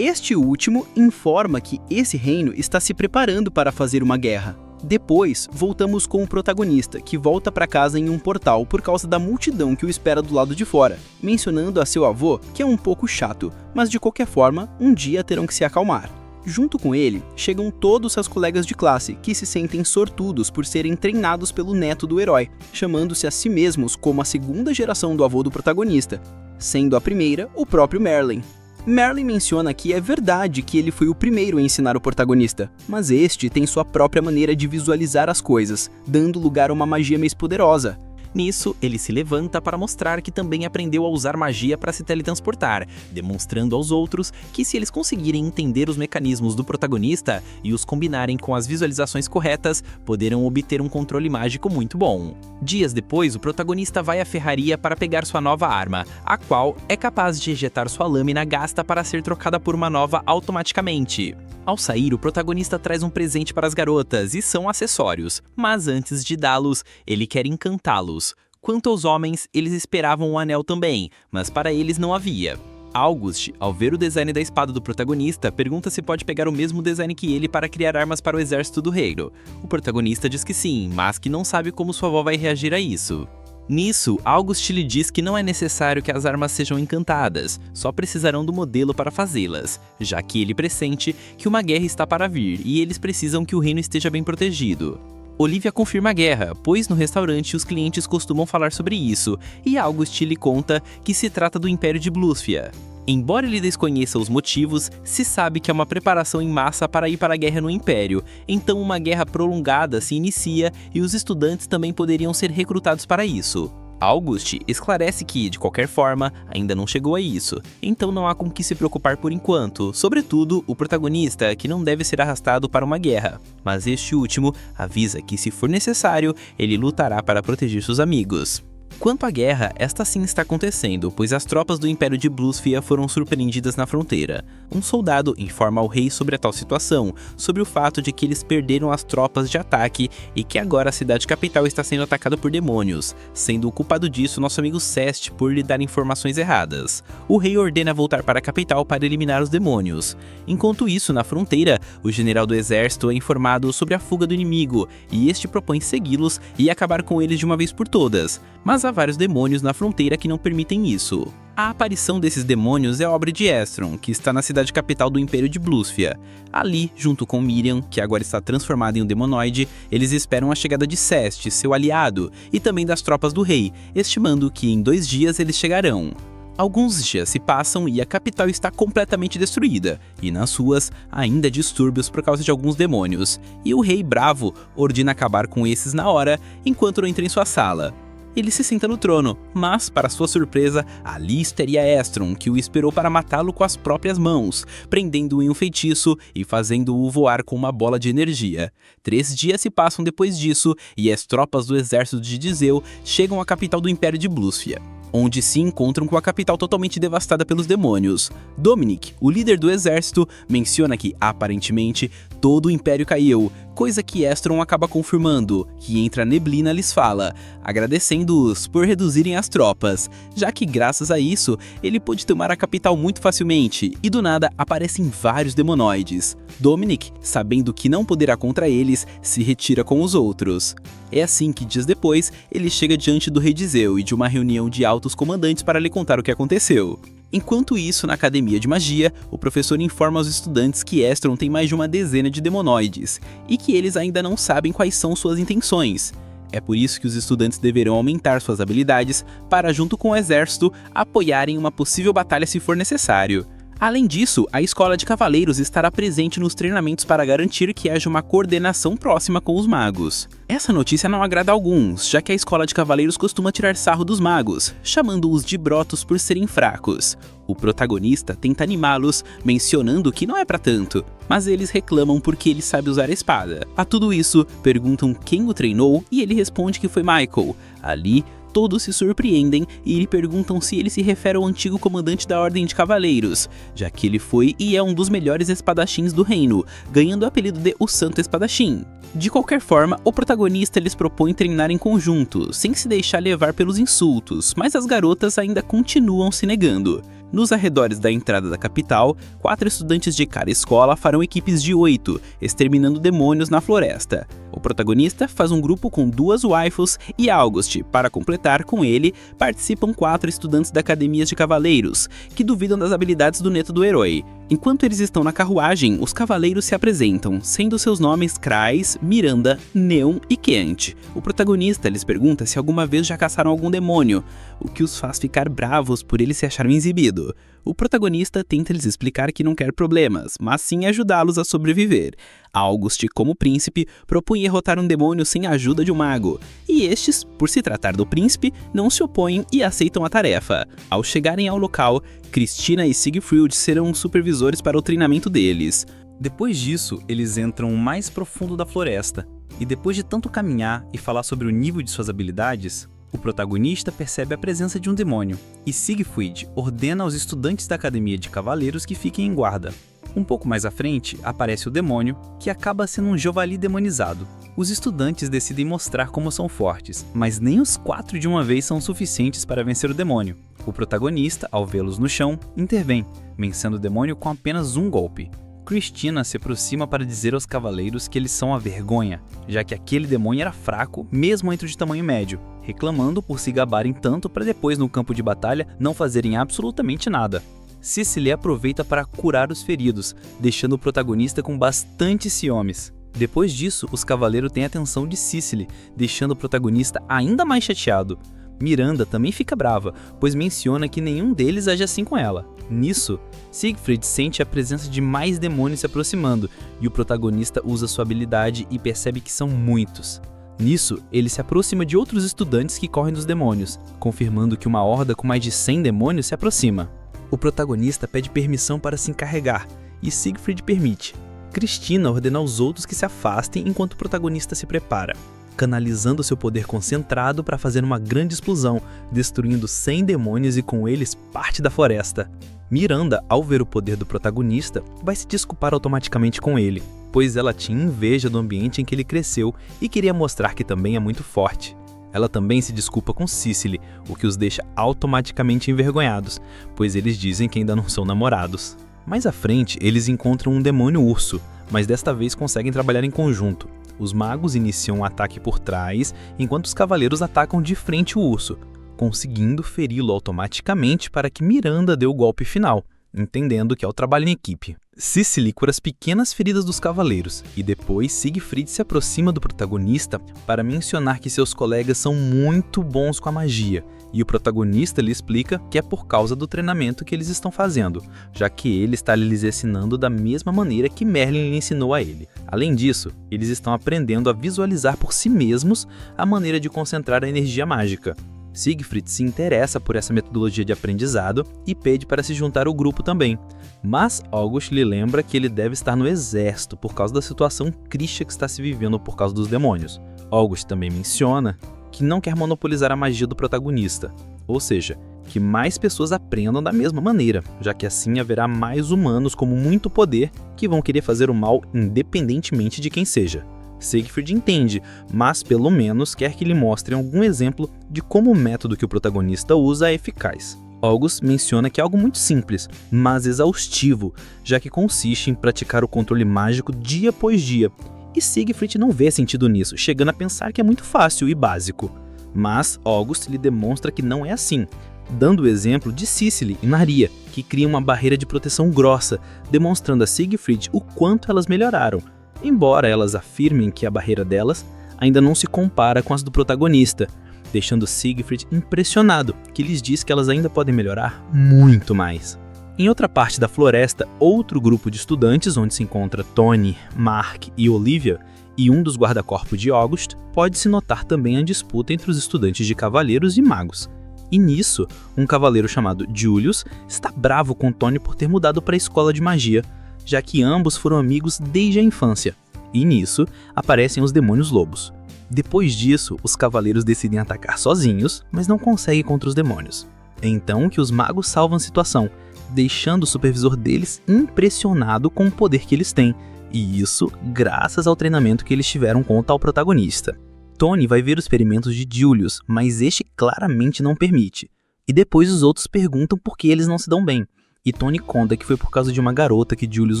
Este último informa que esse reino está se preparando para fazer uma guerra. Depois, voltamos com o protagonista, que volta para casa em um portal por causa da multidão que o espera do lado de fora, mencionando a seu avô que é um pouco chato, mas de qualquer forma, um dia terão que se acalmar. Junto com ele, chegam todos seus colegas de classe, que se sentem sortudos por serem treinados pelo neto do herói, chamando-se a si mesmos como a segunda geração do avô do protagonista, sendo a primeira o próprio Merlin. Merlin menciona que é verdade que ele foi o primeiro a ensinar o protagonista, mas este tem sua própria maneira de visualizar as coisas, dando lugar a uma magia mais poderosa. Nisso, ele se levanta para mostrar que também aprendeu a usar magia para se teletransportar, demonstrando aos outros que se eles conseguirem entender os mecanismos do protagonista e os combinarem com as visualizações corretas, poderão obter um controle mágico muito bom. Dias depois, o protagonista vai à ferraria para pegar sua nova arma, a qual é capaz de ejetar sua lâmina gasta para ser trocada por uma nova automaticamente. Ao sair, o protagonista traz um presente para as garotas, e são acessórios, mas antes de dá-los, ele quer encantá-los. Quanto aos homens, eles esperavam um anel também, mas para eles não havia. August, ao ver o design da espada do protagonista, pergunta se pode pegar o mesmo design que ele para criar armas para o exército do reino. O protagonista diz que sim, mas que não sabe como sua avó vai reagir a isso. Nisso, August lhe diz que não é necessário que as armas sejam encantadas, só precisarão do modelo para fazê-las, já que ele pressente que uma guerra está para vir e eles precisam que o reino esteja bem protegido. Olivia confirma a guerra, pois no restaurante os clientes costumam falar sobre isso, e August lhe conta que se trata do Império de Bluesfia. Embora ele desconheça os motivos, se sabe que é uma preparação em massa para ir para a guerra no Império, então uma guerra prolongada se inicia e os estudantes também poderiam ser recrutados para isso. August esclarece que, de qualquer forma, ainda não chegou a isso, então não há com que se preocupar por enquanto, sobretudo o protagonista, que não deve ser arrastado para uma guerra. Mas este último avisa que, se for necessário, ele lutará para proteger seus amigos. Quanto à guerra, esta sim está acontecendo, pois as tropas do Império de Bluesfia foram surpreendidas na fronteira. Um soldado informa ao rei sobre a tal situação, sobre o fato de que eles perderam as tropas de ataque e que agora a cidade capital está sendo atacada por demônios, sendo o culpado disso nosso amigo Cest por lhe dar informações erradas. O rei ordena voltar para a capital para eliminar os demônios. Enquanto isso, na fronteira, o general do exército é informado sobre a fuga do inimigo, e este propõe segui-los e acabar com eles de uma vez por todas. Mas há vários demônios na fronteira que não permitem isso. A aparição desses demônios é obra de Estron, que está na cidade capital do Império de Bluesfia. Ali, junto com Miriam, que agora está transformada em um demonoide, eles esperam a chegada de Cest, seu aliado, e também das tropas do rei, estimando que em 2 dias eles chegarão. Alguns dias se passam e a capital está completamente destruída, e nas ruas ainda há distúrbios por causa de alguns demônios, e o rei bravo ordena acabar com esses na hora, enquanto entra em sua sala. Ele se senta no trono, mas, para sua surpresa, ali estaria Estron, que o esperou para matá-lo com as próprias mãos, prendendo-o em um feitiço e fazendo-o voar com uma bola de energia. 3 dias se passam depois disso, e as tropas do exército de Dizeu chegam à capital do Império de Bluesfia, onde se encontram com a capital totalmente devastada pelos demônios. Dominic, o líder do exército, menciona que, aparentemente, todo o Império caiu, coisa que Estron acaba confirmando, que entre a neblina lhes fala, agradecendo-os por reduzirem as tropas, já que graças a isso, ele pôde tomar a capital muito facilmente, e do nada aparecem vários demonoides. Dominic, sabendo que não poderá contra eles, se retira com os outros. É assim que dias depois, ele chega diante do rei Dizeu e de uma reunião de altos comandantes para lhe contar o que aconteceu. Enquanto isso, na academia de magia, o professor informa aos estudantes que Estron tem mais de uma dezena de demonoides, e que eles ainda não sabem quais são suas intenções. É por isso que os estudantes deverão aumentar suas habilidades para, junto com o exército, apoiarem uma possível batalha se for necessário. Além disso, a Escola de Cavaleiros estará presente nos treinamentos para garantir que haja uma coordenação próxima com os magos. Essa notícia não agrada a alguns, já que a Escola de Cavaleiros costuma tirar sarro dos magos, chamando-os de brotos por serem fracos. O protagonista tenta animá-los, mencionando que não é pra tanto, mas eles reclamam porque ele sabe usar a espada. A tudo isso, perguntam quem o treinou e ele responde que foi Michael. Ali, todos se surpreendem e lhe perguntam se ele se refere ao antigo comandante da Ordem de Cavaleiros, já que ele foi e é um dos melhores espadachins do reino, ganhando o apelido de O Santo Espadachim. De qualquer forma, o protagonista lhes propõe treinar em conjunto, sem se deixar levar pelos insultos, mas as garotas ainda continuam se negando. Nos arredores da entrada da capital, 4 estudantes de cada escola farão equipes de 8, exterminando demônios na floresta. O protagonista faz um grupo com 2 waifus e August. Para completar com ele, participam 4 estudantes da Academia de Cavaleiros, que duvidam das habilidades do neto do herói. Enquanto eles estão na carruagem, os cavaleiros se apresentam, sendo seus nomes Krais, Miranda, Neon e Keant. O protagonista lhes pergunta se alguma vez já caçaram algum demônio, o que os faz ficar bravos por eles se acharem exibido. O protagonista tenta lhes explicar que não quer problemas, mas sim ajudá-los a sobreviver. August, como príncipe, propõe derrotar um demônio sem a ajuda de um mago, e estes, por se tratar do príncipe, não se opõem e aceitam a tarefa. Ao chegarem ao local, Cristina e Siegfried serão supervisores para o treinamento deles. Depois disso, eles entram mais profundo da floresta, e depois de tanto caminhar e falar sobre o nível de suas habilidades, o protagonista percebe a presença de um demônio, e Siegfried ordena aos estudantes da Academia de Cavaleiros que fiquem em guarda. Um pouco mais à frente, aparece o demônio, que acaba sendo um javali demonizado. Os estudantes decidem mostrar como são fortes, mas nem os 4 de uma vez são suficientes para vencer o demônio. O protagonista, ao vê-los no chão, intervém, vencendo o demônio com apenas um golpe. Cristina se aproxima para dizer aos cavaleiros que eles são a vergonha, já que aquele demônio era fraco, mesmo entre de tamanho médio, reclamando por se gabarem tanto para depois no campo de batalha não fazerem absolutamente nada. Cicely aproveita para curar os feridos, deixando o protagonista com bastante ciúmes. Depois disso, os cavaleiros têm a atenção de Cicely, deixando o protagonista ainda mais chateado. Miranda também fica brava, pois menciona que nenhum deles age assim com ela. Nisso, Siegfried sente a presença de mais demônios se aproximando, e o protagonista usa sua habilidade e percebe que são muitos. Nisso, ele se aproxima de outros estudantes que correm dos demônios, confirmando que uma horda com mais de 100 demônios se aproxima. O protagonista pede permissão para se encarregar, e Siegfried permite. Cristina ordena aos outros que se afastem enquanto o protagonista se prepara, canalizando seu poder concentrado para fazer uma grande explosão, destruindo 100 demônios e com eles parte da floresta. Miranda, ao ver o poder do protagonista, vai se desculpar automaticamente com ele, pois ela tinha inveja do ambiente em que ele cresceu e queria mostrar que também é muito forte. Ela também se desculpa com Cicely, o que os deixa automaticamente envergonhados, pois eles dizem que ainda não são namorados. Mais à frente, eles encontram um demônio urso, mas desta vez conseguem trabalhar em conjunto. Os magos iniciam um ataque por trás, enquanto os cavaleiros atacam de frente o urso, conseguindo feri-lo automaticamente para que Miranda dê o golpe final, entendendo que é o trabalho em equipe. Cicely cura as pequenas feridas dos cavaleiros, e depois Siegfried se aproxima do protagonista para mencionar que seus colegas são muito bons com a magia, e o protagonista lhe explica que é por causa do treinamento que eles estão fazendo, já que ele está lhes ensinando da mesma maneira que Merlin lhe ensinou a ele. Além disso, eles estão aprendendo a visualizar por si mesmos a maneira de concentrar a energia mágica. Siegfried se interessa por essa metodologia de aprendizado e pede para se juntar ao grupo também, mas August lhe lembra que ele deve estar no exército por causa da situação crítica que está se vivendo por causa dos demônios. August também menciona que não quer monopolizar a magia do protagonista, ou seja, que mais pessoas aprendam da mesma maneira, já que assim haverá mais humanos com muito poder que vão querer fazer o mal independentemente de quem seja. Siegfried entende, mas pelo menos quer que lhe mostrem algum exemplo de como o método que o protagonista usa é eficaz. August menciona que é algo muito simples, mas exaustivo, já que consiste em praticar o controle mágico dia após dia, e Siegfried não vê sentido nisso, chegando a pensar que é muito fácil e básico. Mas August lhe demonstra que não é assim, dando o exemplo de Cicely e Maria, que criam uma barreira de proteção grossa, demonstrando a Siegfried o quanto elas melhoraram, embora elas afirmem que a barreira delas ainda não se compara com as do protagonista, deixando Siegfried impressionado, que lhes diz que elas ainda podem melhorar muito mais. Em outra parte da floresta, outro grupo de estudantes, onde se encontra Tony, Mark e Olivia, e um dos guarda-corpos de August, pode-se notar também a disputa entre os estudantes de cavaleiros e magos. E nisso, um cavaleiro chamado Julius está bravo com Tony por ter mudado para a escola de magia, já que ambos foram amigos desde a infância. E nisso, aparecem os demônios lobos. Depois disso, os cavaleiros decidem atacar sozinhos, mas não conseguem contra os demônios. É então que os magos salvam a situação, deixando o supervisor deles impressionado com o poder que eles têm, e isso graças ao treinamento que eles tiveram com o tal protagonista. Tony vai ver os experimentos de Julius, mas este claramente não permite. E depois os outros perguntam por que eles não se dão bem. E Tony conta que foi por causa de uma garota que Julius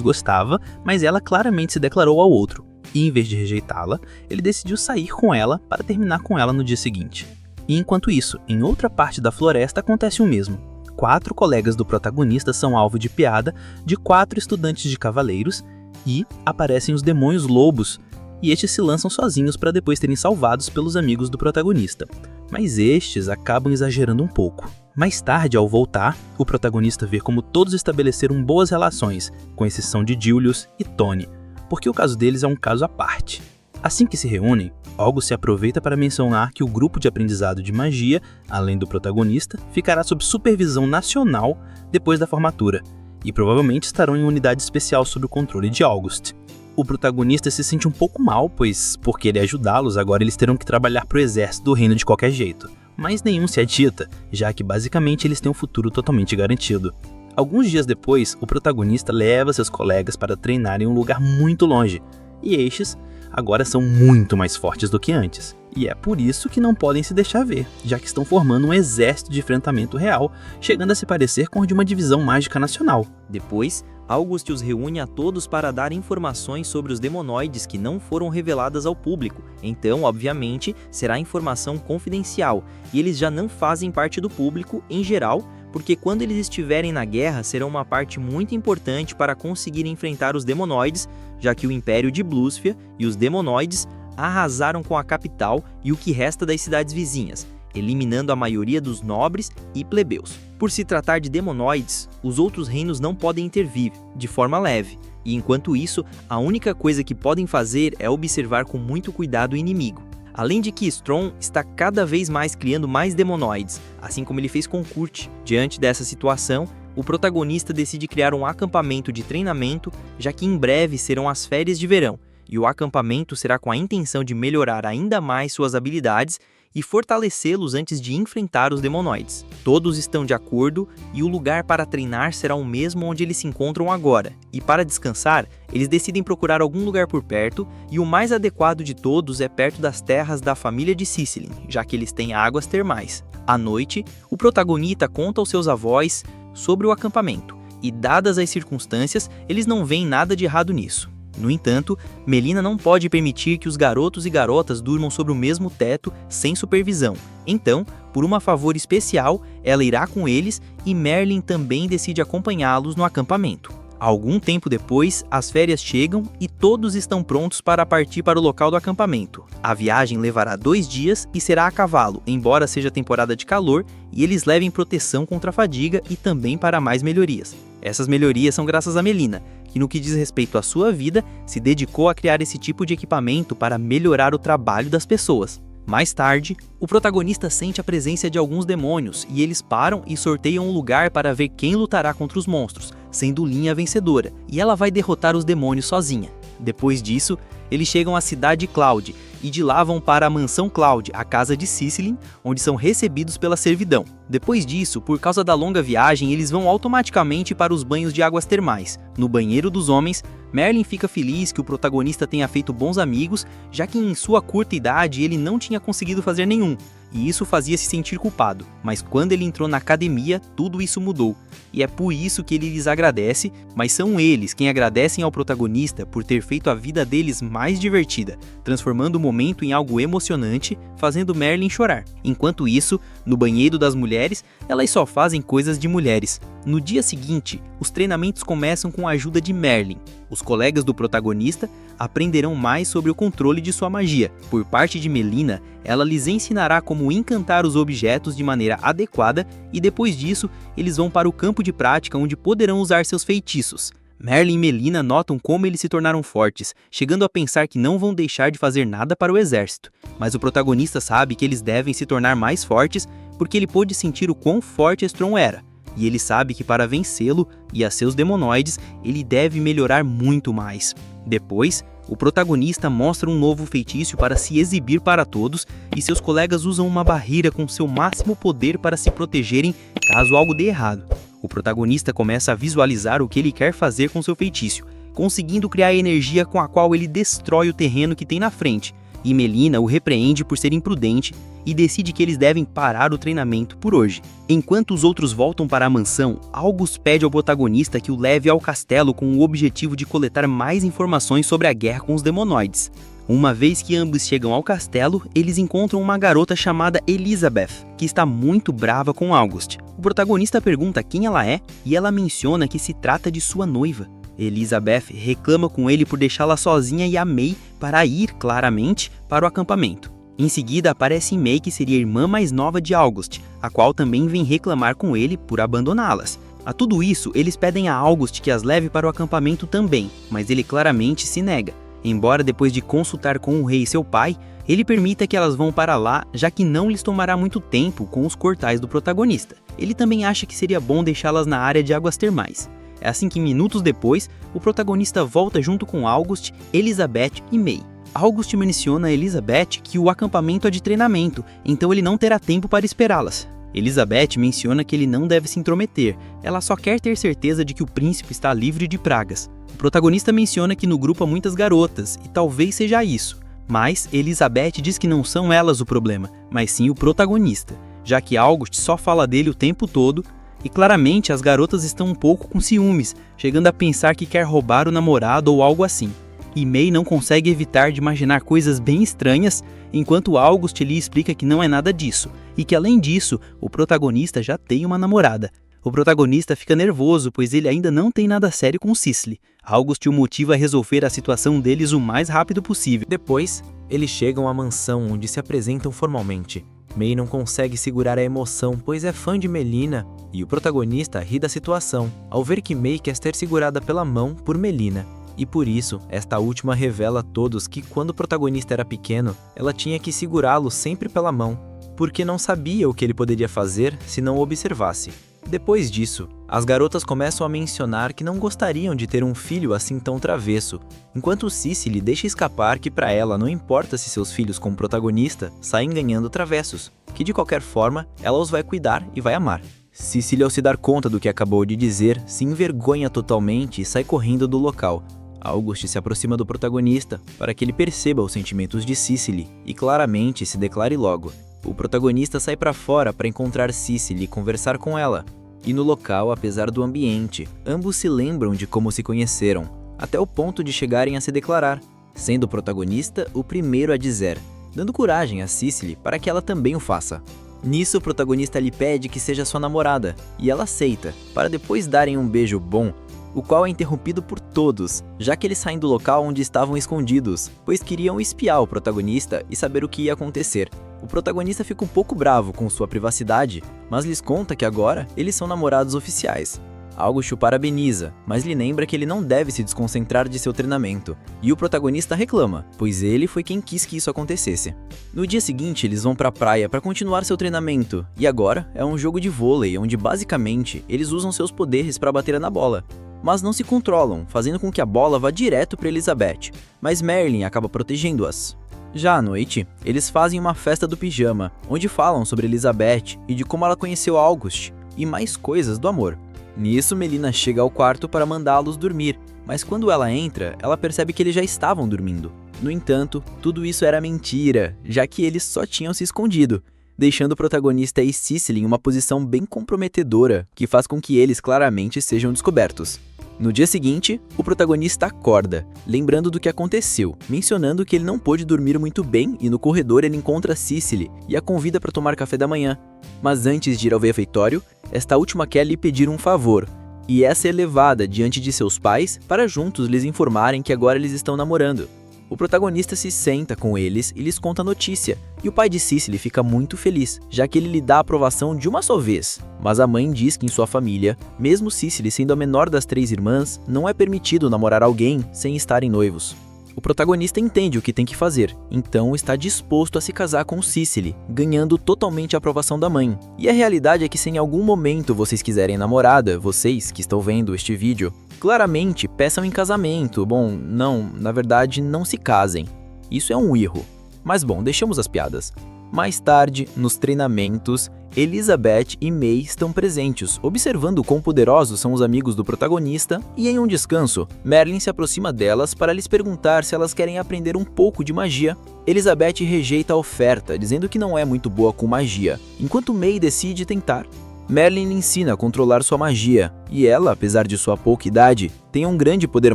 gostava, mas ela claramente se declarou ao outro. E em vez de rejeitá-la, ele decidiu sair com ela para terminar com ela no dia seguinte. E enquanto isso, em outra parte da floresta acontece o mesmo. 4 colegas do protagonista são alvo de piada de 4 estudantes de cavaleiros e aparecem os demônios lobos, e estes se lançam sozinhos para depois serem salvados pelos amigos do protagonista. Mas estes acabam exagerando um pouco. Mais tarde, ao voltar, o protagonista vê como todos estabeleceram boas relações, com exceção de Julius e Tony, porque o caso deles é um caso à parte. Assim que se reúnem, August se aproveita para mencionar que o grupo de aprendizado de magia, além do protagonista, ficará sob supervisão nacional depois da formatura, e provavelmente estarão em unidade especial sob o controle de August. O protagonista se sente um pouco mal, pois, por querer ajudá-los, agora eles terão que trabalhar para o exército do reino de qualquer jeito. Mas nenhum se agita, já que basicamente eles têm um futuro totalmente garantido. Alguns dias depois, o protagonista leva seus colegas para treinar em um lugar muito longe, e estes agora são muito mais fortes do que antes. E é por isso que não podem se deixar ver, já que estão formando um exército de enfrentamento real, chegando a se parecer com o de uma divisão mágica nacional. Depois, August os reúne a todos para dar informações sobre os demonoides que não foram reveladas ao público. Então, obviamente, será informação confidencial, e eles já não fazem parte do público em geral, porque quando eles estiverem na guerra serão uma parte muito importante para conseguir enfrentar os demonoides, já que o Império de Bluesfia e os demonoides arrasaram com a capital e o que resta das cidades vizinhas, eliminando a maioria dos nobres e plebeus. Por se tratar de demonoides, os outros reinos não podem intervir, de forma leve, e enquanto isso, a única coisa que podem fazer é observar com muito cuidado o inimigo. Além de que Strong está cada vez mais criando mais demonoides, assim como ele fez com Kurt. Diante dessa situação, o protagonista decide criar um acampamento de treinamento, já que em breve serão as férias de verão, e o acampamento será com a intenção de melhorar ainda mais suas habilidades e fortalecê-los antes de enfrentar os demonoides. Todos estão de acordo e o lugar para treinar será o mesmo onde eles se encontram agora, e para descansar, eles decidem procurar algum lugar por perto, e o mais adequado de todos é perto das terras da família de Cicilin, já que eles têm águas termais. À noite, o protagonista conta aos seus avós sobre o acampamento, e dadas as circunstâncias, eles não veem nada de errado nisso. No entanto, Melina não pode permitir que os garotos e garotas durmam sobre o mesmo teto sem supervisão. Então, por um favor especial, ela irá com eles e Merlin também decide acompanhá-los no acampamento. Algum tempo depois, as férias chegam e todos estão prontos para partir para o local do acampamento. A viagem levará 2 dias e será a cavalo, embora seja temporada de calor e eles levem proteção contra a fadiga e também para mais melhorias. Essas melhorias são graças a Melina, que no que diz respeito à sua vida, se dedicou a criar esse tipo de equipamento para melhorar o trabalho das pessoas. Mais tarde, o protagonista sente a presença de alguns demônios e eles param e sorteiam um lugar para ver quem lutará contra os monstros, sendo Lin a vencedora, e ela vai derrotar os demônios sozinha. Depois disso, eles chegam à cidade Cloud e de lá vão para a mansão Cloud, a casa de Cicilin, onde são recebidos pela servidão. Depois disso, por causa da longa viagem, eles vão automaticamente para os banhos de águas termais. No banheiro dos homens, Merlin fica feliz que o protagonista tenha feito bons amigos, já que em sua curta idade ele não tinha conseguido fazer nenhum, e isso fazia se sentir culpado. Mas quando ele entrou na academia, tudo isso mudou. E é por isso que ele lhes agradece, mas são eles quem agradecem ao protagonista por ter feito a vida deles mais divertida, transformando o momento em algo emocionante, fazendo Merlin chorar. Enquanto isso, no banheiro das mulheres, elas só fazem coisas de mulheres. No dia seguinte, os treinamentos começam com a ajuda de Merlin. Os colegas do protagonista aprenderão mais sobre o controle de sua magia. Por parte de Melina, ela lhes ensinará como encantar os objetos de maneira adequada e depois disso, eles vão para o campo de prática onde poderão usar seus feitiços. Merlin e Melina notam como eles se tornaram fortes, chegando a pensar que não vão deixar de fazer nada para o exército. Mas o protagonista sabe que eles devem se tornar mais fortes porque ele pôde sentir o quão forte Strong era. E ele sabe que para vencê-lo e a seus demonoides, ele deve melhorar muito mais. Depois, o protagonista mostra um novo feitiço para se exibir para todos e seus colegas usam uma barreira com seu máximo poder para se protegerem caso algo dê errado. O protagonista começa a visualizar o que ele quer fazer com seu feitiço, conseguindo criar a energia com a qual ele destrói o terreno que tem na frente, e Melina o repreende por ser imprudente e decide que eles devem parar o treinamento por hoje. Enquanto os outros voltam para a mansão, August pede ao protagonista que o leve ao castelo com o objetivo de coletar mais informações sobre a guerra com os demonoides. Uma vez que ambos chegam ao castelo, eles encontram uma garota chamada Elizabeth, que está muito brava com August. O protagonista pergunta quem ela é e ela menciona que se trata de sua noiva. Elizabeth reclama com ele por deixá-la sozinha e a May para ir, claramente, para o acampamento. Em seguida aparece May, que seria a irmã mais nova de August, a qual também vem reclamar com ele por abandoná-las. A tudo isso, eles pedem a August que as leve para o acampamento também, mas ele claramente se nega. Embora depois de consultar com o rei seu pai, ele permita que elas vão para lá, já que não lhes tomará muito tempo com os cortais do protagonista. Ele também acha que seria bom deixá-las na área de águas termais. É assim que minutos depois, o protagonista volta junto com August, Elizabeth e May. August menciona a Elizabeth que o acampamento é de treinamento, então ele não terá tempo para esperá-las. Elizabeth menciona que ele não deve se intrometer, ela só quer ter certeza de que o príncipe está livre de pragas. O protagonista menciona que no grupo há muitas garotas, e talvez seja isso, mas Elizabeth diz que não são elas o problema, mas sim o protagonista, já que August só fala dele o tempo todo, e claramente as garotas estão um pouco com ciúmes, chegando a pensar que quer roubar o namorado ou algo assim. E May não consegue evitar de imaginar coisas bem estranhas, enquanto August lhe explica que não é nada disso, e que além disso, o protagonista já tem uma namorada. O protagonista fica nervoso, pois ele ainda não tem nada sério com Cicely. August o motiva a resolver a situação deles o mais rápido possível. Depois, eles chegam à mansão onde se apresentam formalmente. May não consegue segurar a emoção, pois é fã de Melina, e o protagonista ri da situação, ao ver que May quer ser segurada pela mão por Melina. E por isso, esta última revela a todos que quando o protagonista era pequeno, ela tinha que segurá-lo sempre pela mão, porque não sabia o que ele poderia fazer se não o observasse. Depois disso, as garotas começam a mencionar que não gostariam de ter um filho assim tão travesso, enquanto Cicely deixa escapar que para ela não importa se seus filhos como protagonista saem ganhando travessos, que de qualquer forma ela os vai cuidar e vai amar. Cicely, ao se dar conta do que acabou de dizer, se envergonha totalmente e sai correndo do local. August se aproxima do protagonista para que ele perceba os sentimentos de Cicely e claramente se declare logo. O protagonista sai para fora para encontrar Cicely e conversar com ela. E no local, apesar do ambiente, ambos se lembram de como se conheceram, até o ponto de chegarem a se declarar, sendo o protagonista o primeiro a dizer, dando coragem a Cicely para que ela também o faça. Nisso, o protagonista lhe pede que seja sua namorada, e ela aceita, para depois darem um beijo bom, o qual é interrompido por todos, já que eles saem do local onde estavam escondidos, pois queriam espiar o protagonista e saber o que ia acontecer. O protagonista fica um pouco bravo com sua privacidade, mas lhes conta que agora eles são namorados oficiais. August o parabeniza, mas lhe lembra que ele não deve se desconcentrar de seu treinamento, e o protagonista reclama, pois ele foi quem quis que isso acontecesse. No dia seguinte, eles vão para a praia para continuar seu treinamento, e agora é um jogo de vôlei onde basicamente eles usam seus poderes para bater na bola, mas não se controlam, fazendo com que a bola vá direto para Elizabeth, mas Merlin acaba protegendo-as. Já à noite, eles fazem uma festa do pijama, onde falam sobre Elizabeth e de como ela conheceu August, e mais coisas do amor. Nisso, Melina chega ao quarto para mandá-los dormir, mas quando ela entra, ela percebe que eles já estavam dormindo. No entanto, tudo isso era mentira, já que eles só tinham se escondido, deixando o protagonista e Cicely em uma posição bem comprometedora, que faz com que eles claramente sejam descobertos. No dia seguinte, o protagonista acorda, lembrando do que aconteceu, mencionando que ele não pôde dormir muito bem e no corredor ele encontra Cicely e a convida para tomar café da manhã. Mas antes de ir ao refeitório, esta última quer lhe pedir um favor, e é ser levada diante de seus pais para juntos lhes informarem que agora eles estão namorando. O protagonista se senta com eles e lhes conta a notícia, e o pai de Cicely fica muito feliz, já que ele lhe dá a aprovação de uma só vez. Mas a mãe diz que em sua família, mesmo Cicely sendo a menor das 3 irmãs, não é permitido namorar alguém sem estarem noivos. O protagonista entende o que tem que fazer, então está disposto a se casar com Cicely, ganhando totalmente a aprovação da mãe. E a realidade é que se em algum momento vocês quiserem namorada, vocês que estão vendo este vídeo, claramente peçam em casamento. Bom, não, na verdade não se casem. Isso é um erro. Mas bom, deixamos as piadas. Mais tarde, nos treinamentos, Elizabeth e May estão presentes, observando quão poderosos são os amigos do protagonista, e em um descanso, Merlin se aproxima delas para lhes perguntar se elas querem aprender um pouco de magia. Elizabeth rejeita a oferta, dizendo que não é muito boa com magia, enquanto May decide tentar. Merlin lhe ensina a controlar sua magia, e ela, apesar de sua pouca idade, tem um grande poder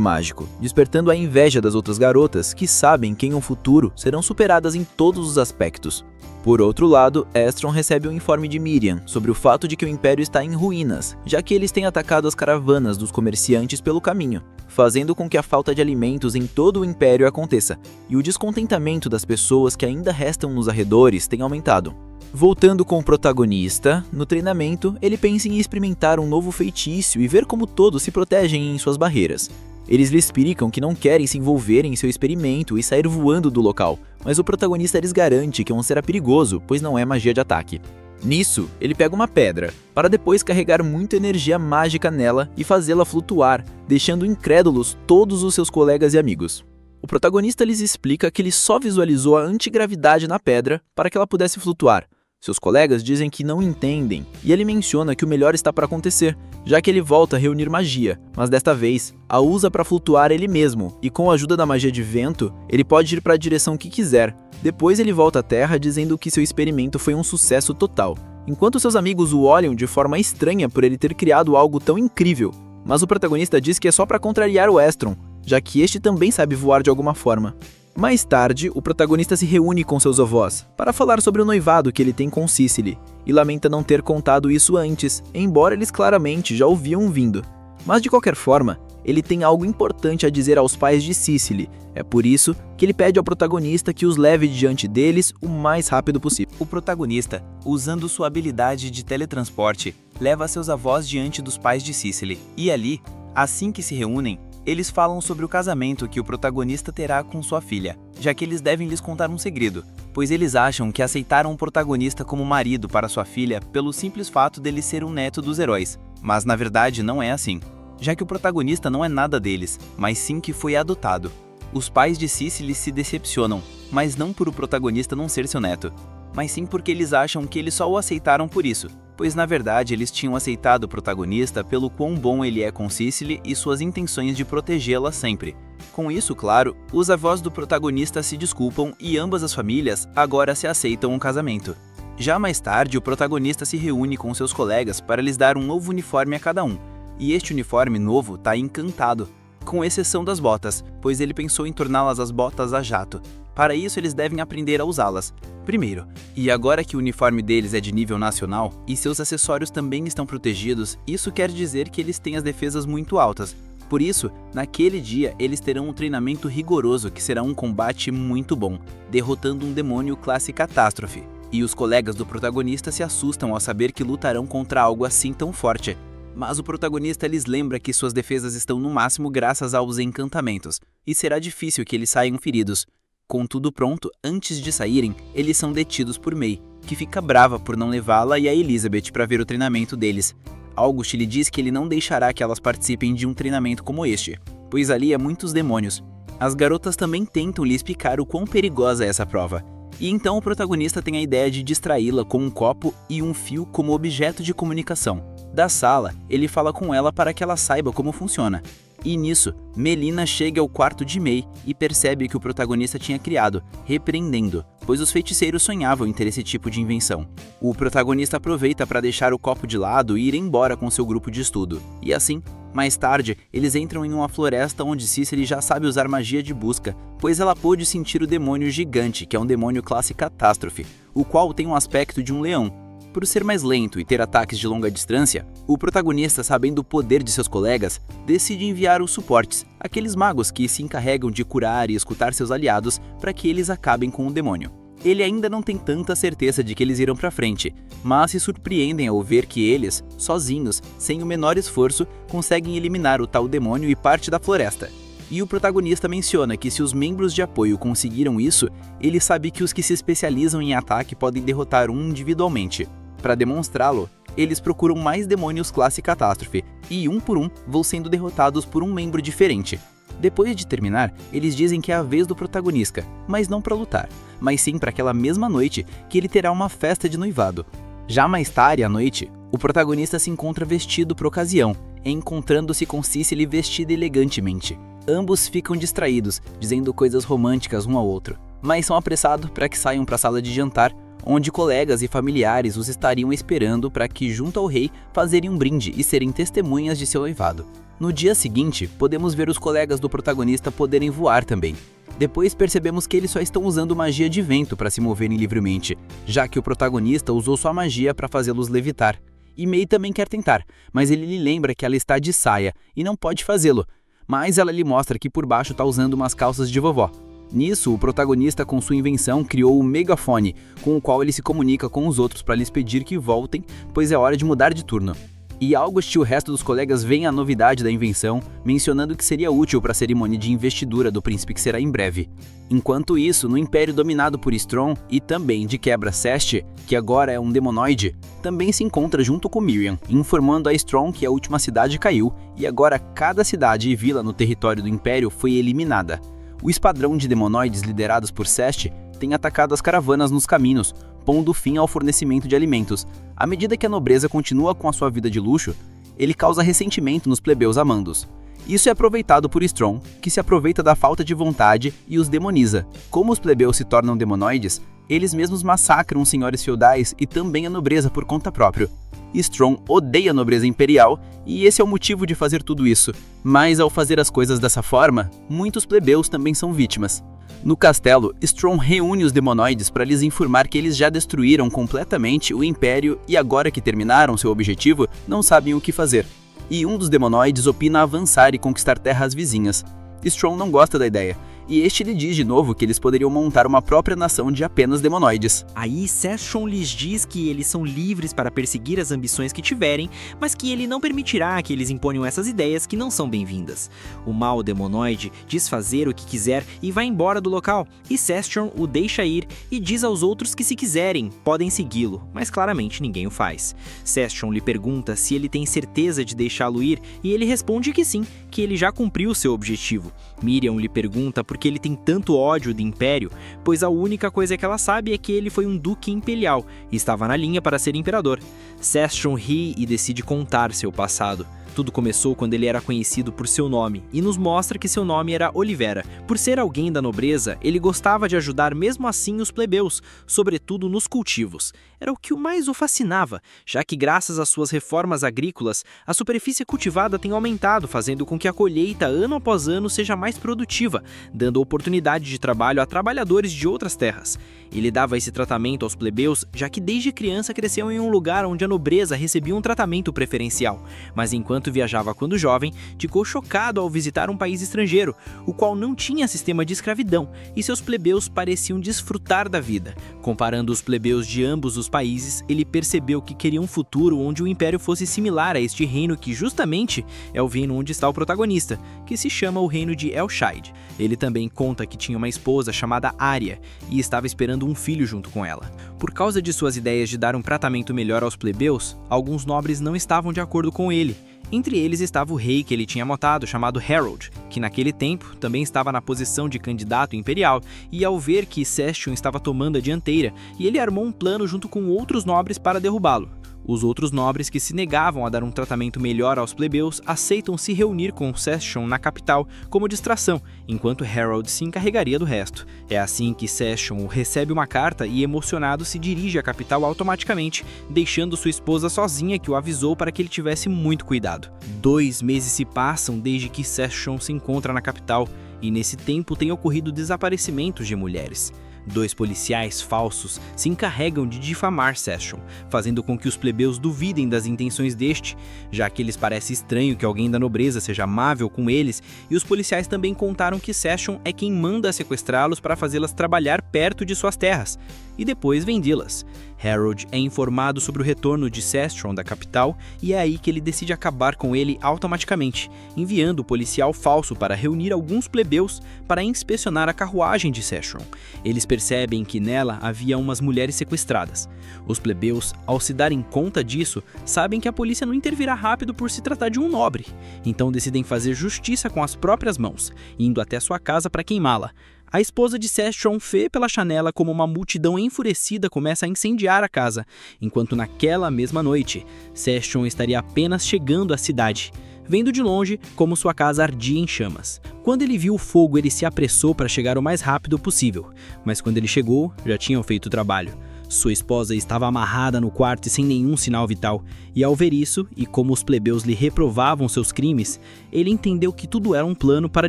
mágico, despertando a inveja das outras garotas que sabem que em um futuro serão superadas em todos os aspectos. Por outro lado, Estron recebe um informe de Miriam sobre o fato de que o Império está em ruínas, já que eles têm atacado as caravanas dos comerciantes pelo caminho, fazendo com que a falta de alimentos em todo o Império aconteça, e o descontentamento das pessoas que ainda restam nos arredores tem aumentado. Voltando com o protagonista, no treinamento, ele pensa em experimentar um novo feitiço e ver como todos se protegem em suas barreiras. Eles lhe explicam que não querem se envolver em seu experimento e sair voando do local, mas o protagonista lhes garante que será perigoso, pois não é magia de ataque. Nisso, ele pega uma pedra, para depois carregar muita energia mágica nela e fazê-la flutuar, deixando incrédulos todos os seus colegas e amigos. O protagonista lhes explica que ele só visualizou a antigravidade na pedra para que ela pudesse flutuar. Seus colegas dizem que não entendem, e ele menciona que o melhor está para acontecer, já que ele volta a reunir magia, mas desta vez, a usa para flutuar ele mesmo, e com a ajuda da magia de vento, ele pode ir para a direção que quiser. Depois ele volta à Terra dizendo que seu experimento foi um sucesso total, enquanto seus amigos o olham de forma estranha por ele ter criado algo tão incrível. Mas o protagonista diz que é só para contrariar o Estron, já que este também sabe voar de alguma forma. Mais tarde, o protagonista se reúne com seus avós para falar sobre o noivado que ele tem com Cicely, e lamenta não ter contado isso antes, embora eles claramente já o viam vindo. Mas de qualquer forma, ele tem algo importante a dizer aos pais de Cicely, é por isso que ele pede ao protagonista que os leve diante deles o mais rápido possível. O protagonista, usando sua habilidade de teletransporte, leva seus avós diante dos pais de Cicely, e ali, assim que se reúnem, eles falam sobre o casamento que o protagonista terá com sua filha, já que eles devem lhes contar um segredo, pois eles acham que aceitaram o protagonista como marido para sua filha pelo simples fato dele ser um neto dos heróis, mas na verdade não é assim, já que o protagonista não é nada deles, mas sim que foi adotado. Os pais de Cicely se decepcionam, mas não por o protagonista não ser seu neto, mas sim porque eles acham que eles só o aceitaram por isso, pois na verdade eles tinham aceitado o protagonista pelo quão bom ele é com Cicely e suas intenções de protegê-la sempre. Com isso, claro, os avós do protagonista se desculpam e ambas as famílias agora se aceitam um casamento. Já mais tarde, o protagonista se reúne com seus colegas para lhes dar um novo uniforme a cada um, e este uniforme novo tá encantado, com exceção das botas, pois ele pensou em torná-las as botas a jato. Para isso, eles devem aprender a usá-las. Primeiro, e agora que o uniforme deles é de nível nacional e seus acessórios também estão protegidos, isso quer dizer que eles têm as defesas muito altas. Por isso, naquele dia, eles terão um treinamento rigoroso que será um combate muito bom, derrotando um demônio classe catástrofe. E os colegas do protagonista se assustam ao saber que lutarão contra algo assim tão forte. Mas o protagonista lhes lembra que suas defesas estão no máximo graças aos encantamentos, e será difícil que eles saiam feridos. Com tudo pronto, antes de saírem, eles são detidos por May, que fica brava por não levá-la e a Elizabeth para ver o treinamento deles. August lhe diz que ele não deixará que elas participem de um treinamento como este, pois ali há muitos demônios. As garotas também tentam lhe explicar o quão perigosa é essa prova, e então o protagonista tem a ideia de distraí-la com um copo e um fio como objeto de comunicação. Da sala, ele fala com ela para que ela saiba como funciona. E nisso, Melina chega ao quarto de May e percebe que o protagonista tinha criado, repreendendo, pois os feiticeiros sonhavam em ter esse tipo de invenção. O protagonista aproveita para deixar o copo de lado e ir embora com seu grupo de estudo. E assim, mais tarde, eles entram em uma floresta onde Cicely já sabe usar magia de busca, pois ela pôde sentir o demônio gigante, que é um demônio classe catástrofe, o qual tem um aspecto de um leão. Por ser mais lento e ter ataques de longa distância, o protagonista, sabendo o poder de seus colegas, decide enviar os suportes, aqueles magos que se encarregam de curar e escutar seus aliados para que eles acabem com o demônio. Ele ainda não tem tanta certeza de que eles irão para frente, mas se surpreendem ao ver que eles, sozinhos, sem o menor esforço, conseguem eliminar o tal demônio e parte da floresta. E o protagonista menciona que se os membros de apoio conseguiram isso, ele sabe que os que se especializam em ataque podem derrotar um individualmente. Para demonstrá-lo, eles procuram mais demônios classe catástrofe, e um por um vão sendo derrotados por um membro diferente. Depois de terminar, eles dizem que é a vez do protagonista, mas não para lutar, mas sim para aquela mesma noite que ele terá uma festa de noivado. Já mais tarde à noite, o protagonista se encontra vestido para a ocasião, encontrando-se com Cicely vestida elegantemente. Ambos ficam distraídos, dizendo coisas românticas um ao outro, mas são apressados para que saiam para a sala de jantar, onde colegas e familiares os estariam esperando para que, junto ao rei, fazerem um brinde e serem testemunhas de seu noivado. No dia seguinte, podemos ver os colegas do protagonista poderem voar também. Depois percebemos que eles só estão usando magia de vento para se moverem livremente, já que o protagonista usou sua magia para fazê-los levitar. E May também quer tentar, mas ele lhe lembra que ela está de saia e não pode fazê-lo, mas ela lhe mostra que por baixo está usando umas calças de vovó. Nisso, o protagonista com sua invenção criou o megafone, com o qual ele se comunica com os outros para lhes pedir que voltem, pois é hora de mudar de turno. E August e o resto dos colegas veem a novidade da invenção, mencionando que seria útil para a cerimônia de investidura do príncipe que será em breve. Enquanto isso, no império dominado por Strong e também de quebra Cest, que agora é um demonoide, também se encontra junto com Miriam, informando a Strong que a última cidade caiu e agora cada cidade e vila no território do império foi eliminada. O esquadrão de demonoides liderados por Cest tem atacado as caravanas nos caminhos, pondo fim ao fornecimento de alimentos. À medida que a nobreza continua com a sua vida de luxo, ele causa ressentimento nos plebeus amandos. Isso é aproveitado por Strong, que se aproveita da falta de vontade e os demoniza. Como os plebeus se tornam demonoides, eles mesmos massacram os senhores feudais e também a nobreza por conta própria. Strong odeia a nobreza imperial e esse é o motivo de fazer tudo isso. Mas ao fazer as coisas dessa forma, muitos plebeus também são vítimas. No castelo, Strong reúne os demonoides para lhes informar que eles já destruíram completamente o Império e agora que terminaram seu objetivo, não sabem o que fazer. E um dos demonoides opina avançar e conquistar terras vizinhas. Strong não gosta da ideia, e este lhe diz de novo que eles poderiam montar uma própria nação de apenas demonoides. Aí Cestron lhes diz que eles são livres para perseguir as ambições que tiverem, mas que ele não permitirá que eles imponham essas ideias que não são bem-vindas. O mau demonoide diz fazer o que quiser e vai embora do local, e Cestron o deixa ir e diz aos outros que se quiserem, podem segui-lo, mas claramente ninguém o faz. Cestron lhe pergunta se ele tem certeza de deixá-lo ir e ele responde que sim, que ele já cumpriu seu objetivo. Miriam lhe pergunta por que ele tem tanto ódio do Império, pois a única coisa que ela sabe é que ele foi um duque imperial e estava na linha para ser imperador. Cestron ri e decide contar seu passado. Tudo começou quando ele era conhecido por seu nome, e nos mostra que seu nome era Olivera. Por ser alguém da nobreza, ele gostava de ajudar mesmo assim os plebeus, sobretudo nos cultivos. Era o que mais o fascinava, já que graças às suas reformas agrícolas, a superfície cultivada tem aumentado, fazendo com que a colheita ano após ano seja mais produtiva, dando oportunidade de trabalho a trabalhadores de outras terras. Ele dava esse tratamento aos plebeus, já que desde criança cresceu em um lugar onde a nobreza recebia um tratamento preferencial, mas enquanto viajava quando jovem, ficou chocado ao visitar um país estrangeiro, o qual não tinha sistema de escravidão, e seus plebeus pareciam desfrutar da vida. Comparando os plebeus de ambos os países, ele percebeu que queria um futuro onde o império fosse similar a este reino que justamente é o reino onde está o protagonista, que se chama o reino de Elshide. Ele também conta que tinha uma esposa chamada Arya e estava esperando um filho junto com ela. Por causa de suas ideias de dar um tratamento melhor aos plebeus, alguns nobres não estavam de acordo com ele. Entre eles estava o rei que ele tinha matado, chamado Harold, que naquele tempo também estava na posição de candidato imperial, e ao ver que Cestron estava tomando a dianteira, e ele armou um plano junto com outros nobres para derrubá-lo. Os outros nobres que se negavam a dar um tratamento melhor aos plebeus aceitam se reunir com Cestron na capital como distração, enquanto Harold se encarregaria do resto. É assim que Cestron recebe uma carta e, emocionado, se dirige à capital automaticamente, deixando sua esposa sozinha, que o avisou para que ele tivesse muito cuidado. 2 meses se passam desde que Cestron se encontra na capital, e nesse tempo tem ocorrido desaparecimentos de mulheres. 2 policiais falsos se encarregam de difamar Cestron, fazendo com que os plebeus duvidem das intenções deste, já que lhes parece estranho que alguém da nobreza seja amável com eles, e os policiais também contaram que Cestron é quem manda sequestrá-los para fazê-las trabalhar perto de suas terras, e depois vendê-las. Harold é informado sobre o retorno de Cestron da capital e é aí que ele decide acabar com ele automaticamente, enviando o policial falso para reunir alguns plebeus para inspecionar a carruagem de Cestron. Eles percebem que nela havia umas mulheres sequestradas. Os plebeus, ao se darem conta disso, sabem que a polícia não intervirá rápido por se tratar de um nobre, então decidem fazer justiça com as próprias mãos, indo até sua casa para queimá-la. A esposa de Sestron vê pela janela como uma multidão enfurecida começa a incendiar a casa, enquanto naquela mesma noite, Sestron estaria apenas chegando à cidade, vendo de longe como sua casa ardia em chamas. Quando ele viu o fogo, ele se apressou para chegar o mais rápido possível, mas quando ele chegou, já tinham feito o trabalho. Sua esposa estava amarrada no quarto e sem nenhum sinal vital, e ao ver isso, e como os plebeus lhe reprovavam seus crimes, ele entendeu que tudo era um plano para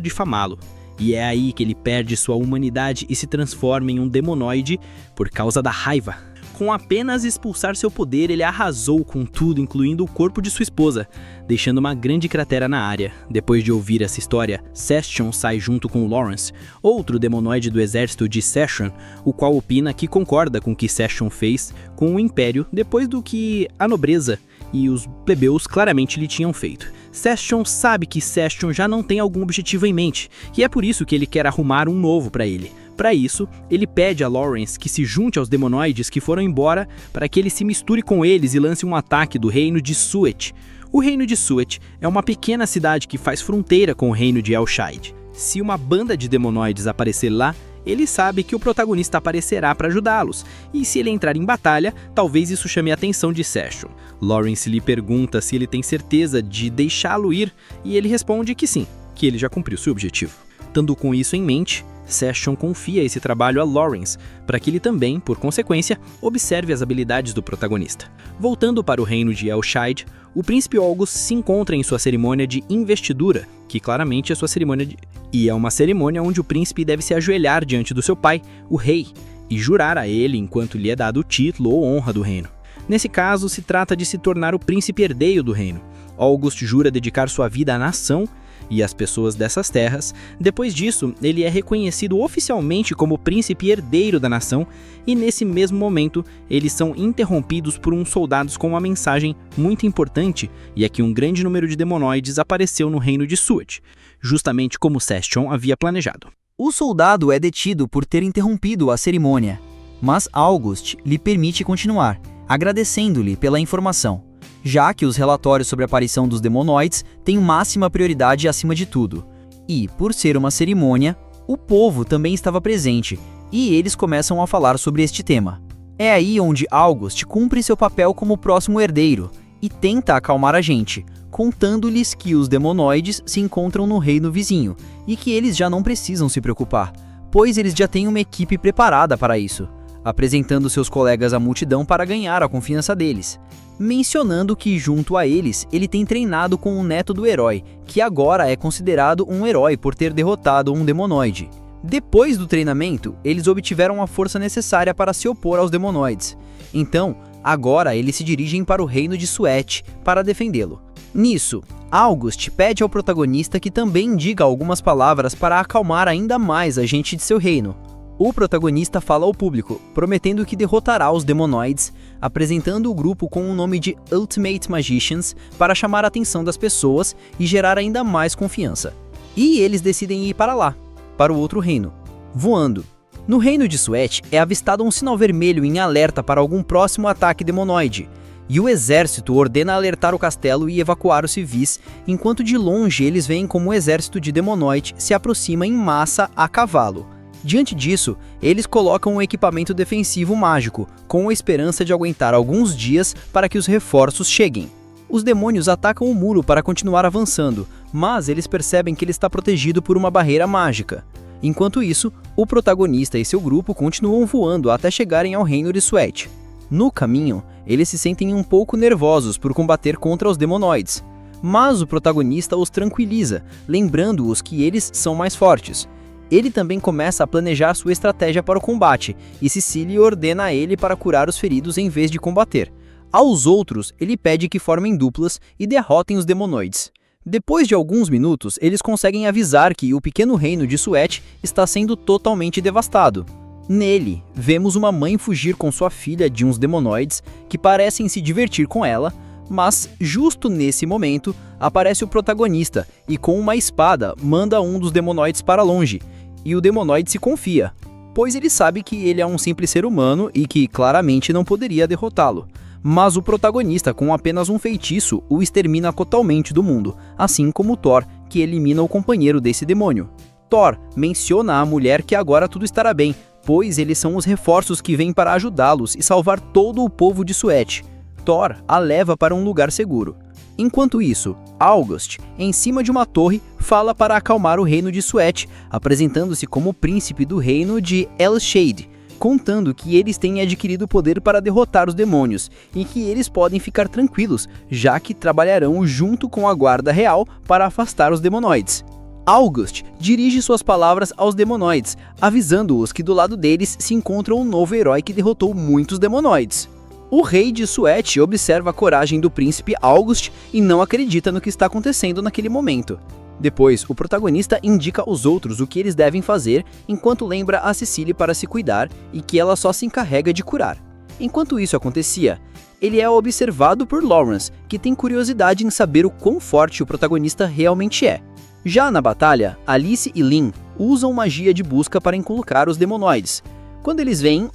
difamá-lo. E é aí que ele perde sua humanidade e se transforma em um demonoide por causa da raiva. Com apenas expulsar seu poder, ele arrasou com tudo, incluindo o corpo de sua esposa, deixando uma grande cratera na área. Depois de ouvir essa história, Session sai junto com Lawrence, outro demonoide do exército de Session, o qual opina que concorda com o que Session fez com o Império depois do que a nobreza e os plebeus claramente lhe tinham feito. Session sabe que Session já não tem algum objetivo em mente, e é por isso que ele quer arrumar um novo para ele. Para isso, ele pede a Lawrence que se junte aos demonoides que foram embora para que ele se misture com eles e lance um ataque do reino de Suet. O reino de Suet é uma pequena cidade que faz fronteira com o reino de Elshide. Se uma banda de demonoides aparecer lá, ele sabe que o protagonista aparecerá para ajudá-los, e se ele entrar em batalha, talvez isso chame a atenção de Session. Lawrence lhe pergunta se ele tem certeza de deixá-lo ir, e ele responde que sim, que ele já cumpriu seu objetivo. Tendo com isso em mente, Session confia esse trabalho a Lawrence, para que ele também, por consequência, observe as habilidades do protagonista. Voltando para o reino de Elshide, o príncipe August se encontra em sua cerimônia de investidura, que claramente é sua cerimônia E é uma cerimônia onde o príncipe deve se ajoelhar diante do seu pai, o rei, e jurar a ele enquanto lhe é dado o título ou honra do reino. Nesse caso, se trata de se tornar o príncipe herdeiro do reino. August jura dedicar sua vida à nação e às pessoas dessas terras. Depois disso, ele é reconhecido oficialmente como príncipe herdeiro da nação, e nesse mesmo momento, eles são interrompidos por uns soldados com uma mensagem muito importante, e é que um grande número de demonoides apareceu no reino de Suet, justamente como Session havia planejado. O soldado é detido por ter interrompido a cerimônia, mas August lhe permite continuar, agradecendo-lhe pela informação, já que os relatórios sobre a aparição dos demonoides têm máxima prioridade acima de tudo. E, por ser uma cerimônia, o povo também estava presente, e eles começam a falar sobre este tema. É aí onde August cumpre seu papel como próximo herdeiro, e tenta acalmar a gente, contando-lhes que os demonoides se encontram no reino vizinho, e que eles já não precisam se preocupar, pois eles já têm uma equipe preparada para isso, apresentando seus colegas à multidão para ganhar a confiança deles, mencionando que junto a eles, ele tem treinado com o neto do herói, que agora é considerado um herói por ter derrotado um demonoide. Depois do treinamento, eles obtiveram a força necessária para se opor aos demonoides. Então, agora eles se dirigem para o reino de Suet para defendê-lo. Nisso, August pede ao protagonista que também diga algumas palavras para acalmar ainda mais a gente de seu reino. O protagonista fala ao público, prometendo que derrotará os demonoides, apresentando o grupo com o nome de Ultimate Magicians para chamar a atenção das pessoas e gerar ainda mais confiança. E eles decidem ir para lá, para o outro reino, voando. No reino de Suet é avistado um sinal vermelho em alerta para algum próximo ataque demonoide, e o exército ordena alertar o castelo e evacuar os civis, enquanto de longe eles veem como o exército de demonoide se aproxima em massa a cavalo. Diante disso, eles colocam um equipamento defensivo mágico, com a esperança de aguentar alguns dias para que os reforços cheguem. Os demônios atacam o muro para continuar avançando, mas eles percebem que ele está protegido por uma barreira mágica. Enquanto isso, o protagonista e seu grupo continuam voando até chegarem ao reino de Suet. No caminho, eles se sentem um pouco nervosos por combater contra os demonoides, mas o protagonista os tranquiliza, lembrando-os que eles são mais fortes. Ele também começa a planejar sua estratégia para o combate, e Cecily ordena a ele para curar os feridos em vez de combater. Aos outros, ele pede que formem duplas e derrotem os demonoides. Depois de alguns minutos, eles conseguem avisar que o pequeno reino de Suet está sendo totalmente devastado. Nele, vemos uma mãe fugir com sua filha de uns demonoides que parecem se divertir com ela, mas justo nesse momento, aparece o protagonista e com uma espada manda um dos demonoides para longe, e o demonoide se confia, pois ele sabe que ele é um simples ser humano e que claramente não poderia derrotá-lo. Mas o protagonista, com apenas um feitiço, o extermina totalmente do mundo, assim como Thor, que elimina o companheiro desse demônio. Thor menciona à mulher que agora tudo estará bem, pois eles são os reforços que vêm para ajudá-los e salvar todo o povo de Suete. Thor a leva para um lugar seguro. Enquanto isso, August, em cima de uma torre, fala para acalmar o reino de Suete, apresentando-se como príncipe do reino de El-Shade, contando que eles têm adquirido poder para derrotar os demônios e que eles podem ficar tranquilos, já que trabalharão junto com a guarda real para afastar os demonoides. August dirige suas palavras aos demonoides, avisando-os que do lado deles se encontra um novo herói que derrotou muitos demonoides. O rei de Suete observa a coragem do príncipe August e não acredita no que está acontecendo naquele momento. Depois, o protagonista indica aos outros o que eles devem fazer, enquanto lembra a Cecily para se cuidar e que ela só se encarrega de curar. Enquanto isso acontecia, ele é observado por Lawrence, que tem curiosidade em saber o quão forte o protagonista realmente é. Já na batalha, Alice e Lynn usam magia de busca para inculcar os demonoides. Quando eles veem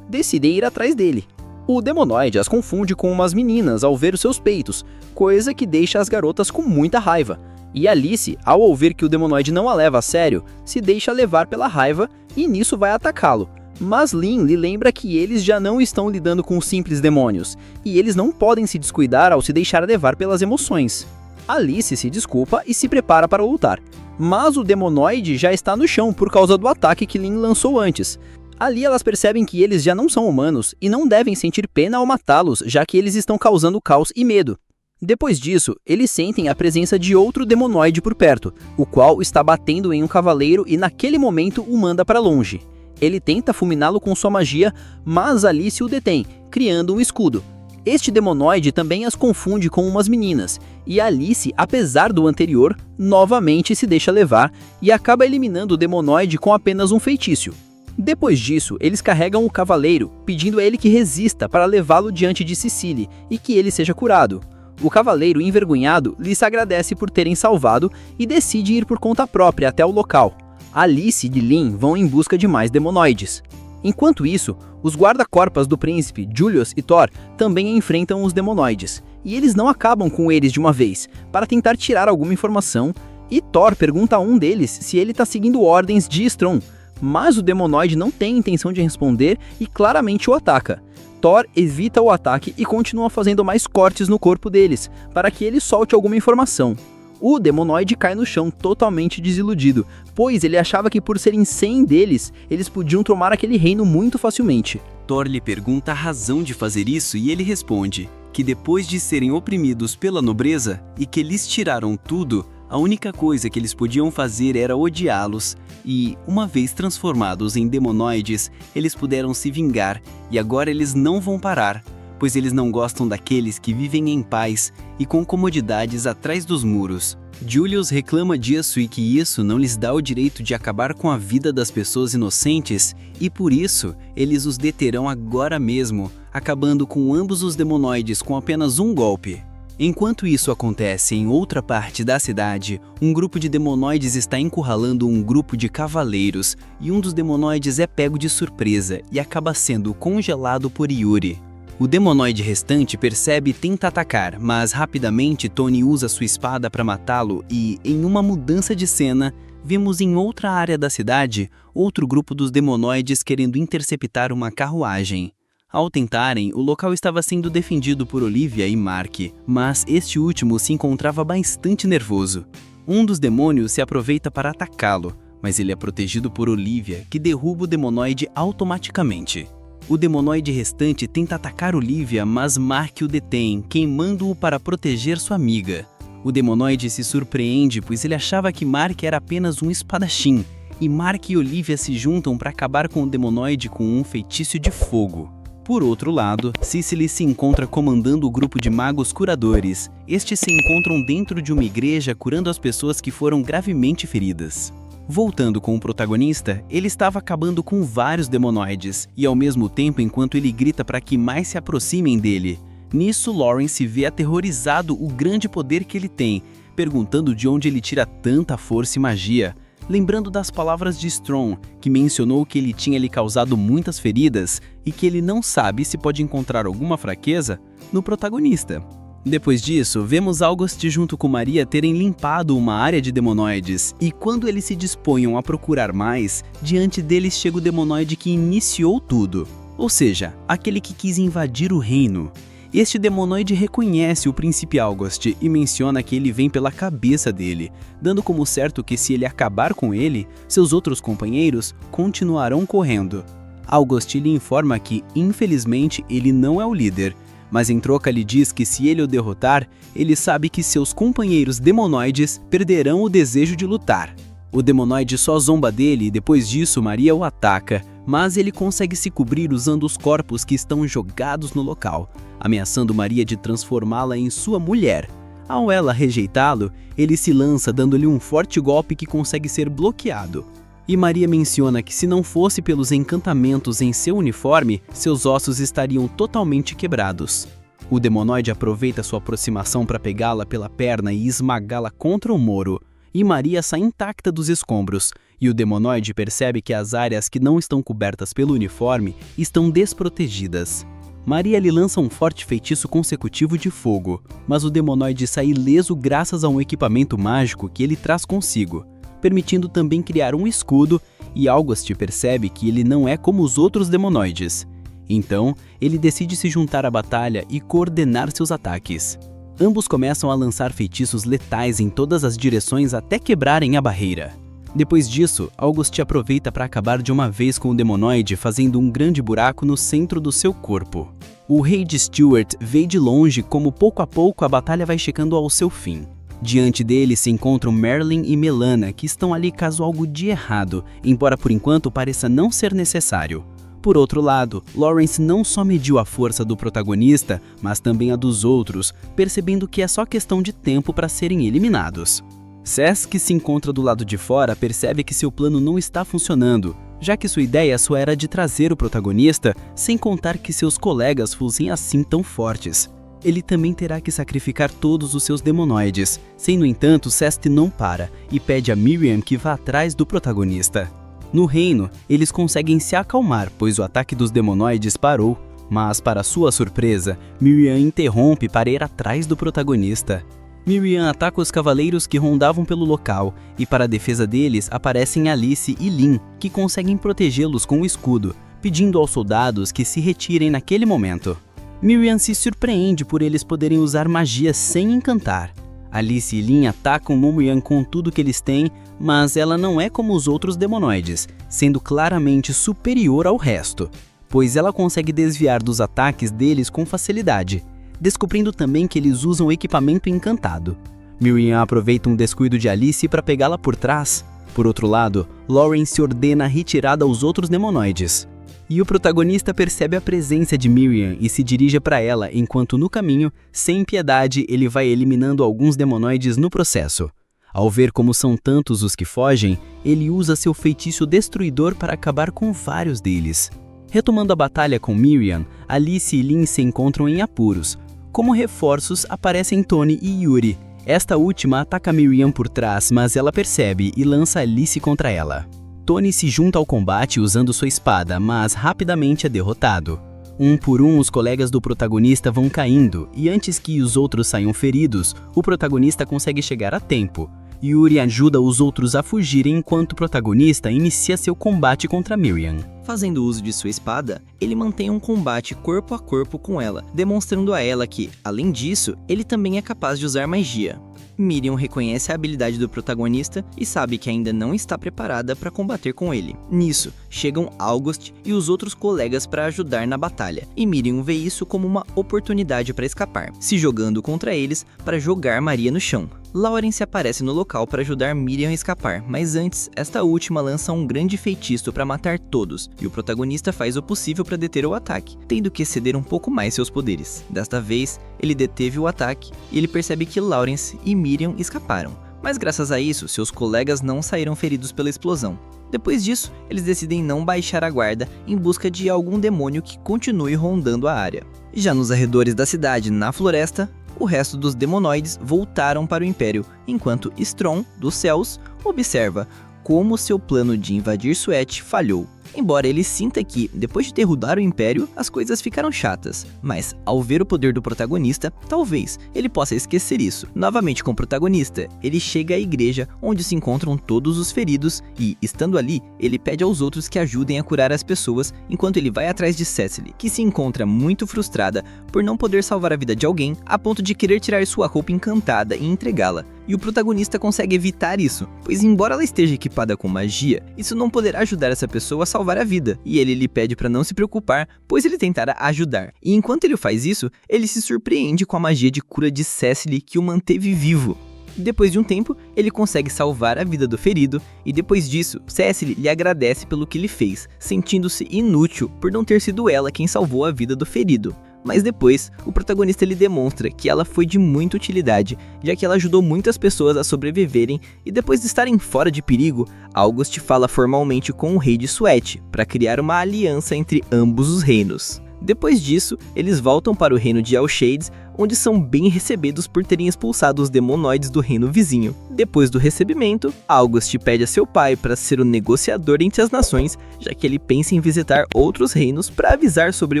decidem ir atrás dele. O demonoide as confunde com umas meninas ao ver os seus peitos, coisa que deixa as garotas com muita raiva. E Alice, ao ouvir que o demonoide não a leva a sério, se deixa levar pela raiva e nisso vai atacá-lo. Mas Lynn lhe lembra que eles já não estão lidando com simples demônios, e eles não podem se descuidar ao se deixar levar pelas emoções. Alice se desculpa e se prepara para lutar, mas o demonoide já está no chão por causa do ataque que Lynn lançou antes. Ali elas percebem que eles já não são humanos e não devem sentir pena ao matá-los, já que eles estão causando caos e medo. Depois disso, eles sentem a presença de outro demonoide por perto, o qual está batendo em um cavaleiro e naquele momento o manda para longe. Ele tenta fulminá-lo com sua magia, mas Alice o detém, criando um escudo. Este demonoide também as confunde com umas meninas, e Alice, apesar do anterior, novamente se deixa levar e acaba eliminando o demonoide com apenas um feitiço. Depois disso, eles carregam o cavaleiro, pedindo a ele que resista para levá-lo diante de Cecily e que ele seja curado. O cavaleiro, envergonhado, lhes agradece por terem salvado e decide ir por conta própria até o local. Alice e Lynn vão em busca de mais demonoides. Enquanto isso, os guarda-corpas do príncipe, Julius e Thor, também enfrentam os demonoides, e eles não acabam com eles de uma vez, para tentar tirar alguma informação, e Thor pergunta a um deles se ele está seguindo ordens de Strong, mas o demonoide não tem intenção de responder e claramente o ataca. Thor evita o ataque e continua fazendo mais cortes no corpo deles, para que ele solte alguma informação. O demonoide cai no chão totalmente desiludido, pois ele achava que por serem 100 deles, eles podiam tomar aquele reino muito facilmente. Thor lhe pergunta a razão de fazer isso e ele responde que depois de serem oprimidos pela nobreza e que lhes tiraram tudo, a única coisa que eles podiam fazer era odiá-los, e, uma vez transformados em demonoides, eles puderam se vingar, e agora eles não vão parar, pois eles não gostam daqueles que vivem em paz e com comodidades atrás dos muros. Julius reclama disso e que isso não lhes dá o direito de acabar com a vida das pessoas inocentes, e por isso, eles os deterão agora mesmo, acabando com ambos os demonoides com apenas um golpe. Enquanto isso acontece em outra parte da cidade, um grupo de demonoides está encurralando um grupo de cavaleiros, e um dos demonoides é pego de surpresa e acaba sendo congelado por Yuri. O demonoide restante percebe e tenta atacar, mas rapidamente Tony usa sua espada para matá-lo e, em uma mudança de cena, vemos em outra área da cidade outro grupo dos demonoides querendo interceptar uma carruagem. Ao tentarem, o local estava sendo defendido por Olivia e Mark, mas este último se encontrava bastante nervoso. Um dos demônios se aproveita para atacá-lo, mas ele é protegido por Olivia, que derruba o demonoide automaticamente. O demonoide restante tenta atacar Olivia, mas Mark o detém, queimando-o para proteger sua amiga. O demonoide se surpreende, pois ele achava que Mark era apenas um espadachim, e Mark e Olivia se juntam para acabar com o demonoide com um feitiço de fogo. Por outro lado, Cecily se encontra comandando o grupo de magos curadores. Estes se encontram dentro de uma igreja curando as pessoas que foram gravemente feridas. Voltando com o protagonista, ele estava acabando com vários demonoides, e ao mesmo tempo enquanto ele grita para que mais se aproximem dele. Nisso, Lawrence vê aterrorizado o grande poder que ele tem, perguntando de onde ele tira tanta força e magia. Lembrando das palavras de Strong, que mencionou que ele tinha lhe causado muitas feridas e que ele não sabe se pode encontrar alguma fraqueza no protagonista. Depois disso, vemos August junto com Maria terem limpado uma área de demonoides, e quando eles se disponham a procurar mais, diante deles chega o demonoide que iniciou tudo, ou seja, aquele que quis invadir o reino. Este demonoide reconhece o príncipe August e menciona que ele vem pela cabeça dele, dando como certo que se ele acabar com ele, seus outros companheiros continuarão correndo. August lhe informa que, infelizmente, ele não é o líder, mas em troca lhe diz que se ele o derrotar, ele sabe que seus companheiros demonoides perderão o desejo de lutar. O demonoide só zomba dele e depois disso Maria o ataca, mas ele consegue se cobrir usando os corpos que estão jogados no local, ameaçando Maria de transformá-la em sua mulher. Ao ela rejeitá-lo, ele se lança dando-lhe um forte golpe que consegue ser bloqueado. E Maria menciona que se não fosse pelos encantamentos em seu uniforme, seus ossos estariam totalmente quebrados. O demonoide aproveita sua aproximação para pegá-la pela perna e esmagá-la contra o muro, e Maria sai intacta dos escombros, e o demonoide percebe que as áreas que não estão cobertas pelo uniforme estão desprotegidas. Maria lhe lança um forte feitiço consecutivo de fogo, mas o demonoide sai ileso graças a um equipamento mágico que ele traz consigo, permitindo também criar um escudo, e August percebe que ele não é como os outros demonoides. Então, ele decide se juntar à batalha e coordenar seus ataques. Ambos começam a lançar feitiços letais em todas as direções até quebrarem a barreira. Depois disso, August aproveita para acabar de uma vez com o demonoide, fazendo um grande buraco no centro do seu corpo. O rei de Stuart vê de longe como pouco a pouco a batalha vai chegando ao seu fim. Diante dele se encontram Merlin e Melana, que estão ali caso algo de errado, embora por enquanto pareça não ser necessário. Por outro lado, Lawrence não só mediu a força do protagonista, mas também a dos outros, percebendo que é só questão de tempo para serem eliminados. Ces, que se encontra do lado de fora, percebe que seu plano não está funcionando, já que sua ideia só era de trazer o protagonista, sem contar que seus colegas fossem assim tão fortes. Ele também terá que sacrificar todos os seus demonoides. Sem, no entanto, Cest não para e pede a Miriam que vá atrás do protagonista. No reino, eles conseguem se acalmar, pois o ataque dos demonoides parou, mas, para sua surpresa, Miriam interrompe para ir atrás do protagonista. Miriam ataca os cavaleiros que rondavam pelo local, e para a defesa deles aparecem Alice e Lynn, que conseguem protegê-los com o escudo, pedindo aos soldados que se retirem naquele momento. Miriam se surpreende por eles poderem usar magia sem encantar. Alice e Lynn atacam Miriam com tudo que eles têm, mas ela não é como os outros demonoides, sendo claramente superior ao resto, pois ela consegue desviar dos ataques deles com facilidade, descobrindo também que eles usam equipamento encantado. Miriam aproveita um descuido de Alice para pegá-la por trás. Por outro lado, Lawrence ordena a retirada aos outros demonoides. E o protagonista percebe a presença de Miriam e se dirige para ela, enquanto no caminho, sem piedade, ele vai eliminando alguns demonoides no processo. Ao ver como são tantos os que fogem, ele usa seu feitiço destruidor para acabar com vários deles. Retomando a batalha com Miriam, Alice e Lynn se encontram em apuros. Como reforços, aparecem Tony e Yuri. Esta última ataca Miriam por trás, mas ela percebe e lança Alice contra ela. Tony se junta ao combate usando sua espada, mas rapidamente é derrotado. Um por um, os colegas do protagonista vão caindo, e antes que os outros saiam feridos, o protagonista consegue chegar a tempo. Yuri ajuda os outros a fugirem enquanto o protagonista inicia seu combate contra Miriam. Fazendo uso de sua espada, ele mantém um combate corpo a corpo com ela, demonstrando a ela que, além disso, ele também é capaz de usar magia. Miriam reconhece a habilidade do protagonista e sabe que ainda não está preparada para combater com ele. Nisso, chegam August e os outros colegas para ajudar na batalha, e Miriam vê isso como uma oportunidade para escapar, se jogando contra eles para jogar Maria no chão. Lawrence aparece no local para ajudar Miriam a escapar, mas antes, esta última lança um grande feitiço para matar todos, e o protagonista faz o possível para deter o ataque, tendo que exceder um pouco mais seus poderes. Desta vez, ele deteve o ataque e ele percebe que Lawrence e Miriam escaparam, mas graças a isso, seus colegas não saíram feridos pela explosão. Depois disso, eles decidem não baixar a guarda em busca de algum demônio que continue rondando a área. Já nos arredores da cidade, na floresta, o resto dos demonoides voltaram para o Império, enquanto Strong, dos céus, observa como seu plano de invadir Suet falhou. Embora ele sinta que, depois de derrubar o Império, as coisas ficaram chatas, mas ao ver o poder do protagonista, talvez ele possa esquecer isso. Novamente com o protagonista, ele chega à igreja onde se encontram todos os feridos e, estando ali, ele pede aos outros que ajudem a curar as pessoas enquanto ele vai atrás de Cecily, que se encontra muito frustrada por não poder salvar a vida de alguém a ponto de querer tirar sua roupa encantada e entregá-la. E o protagonista consegue evitar isso, pois embora ela esteja equipada com magia, isso não poderá ajudar essa pessoa a salvar a vida, e ele lhe pede para não se preocupar, pois ele tentará ajudar. E enquanto ele faz isso, ele se surpreende com a magia de cura de Cecily que o manteve vivo. Depois de um tempo, ele consegue salvar a vida do ferido, e depois disso, Cecily lhe agradece pelo que ele fez, sentindo-se inútil por não ter sido ela quem salvou a vida do ferido. Mas depois, o protagonista lhe demonstra que ela foi de muita utilidade, já que ela ajudou muitas pessoas a sobreviverem e depois de estarem fora de perigo, August fala formalmente com o rei de Suete para criar uma aliança entre ambos os reinos. Depois disso, eles voltam para o reino de Alshades, onde são bem recebidos por terem expulsado os demonoides do reino vizinho. Depois do recebimento, August pede a seu pai para ser o negociador entre as nações, já que ele pensa em visitar outros reinos para avisar sobre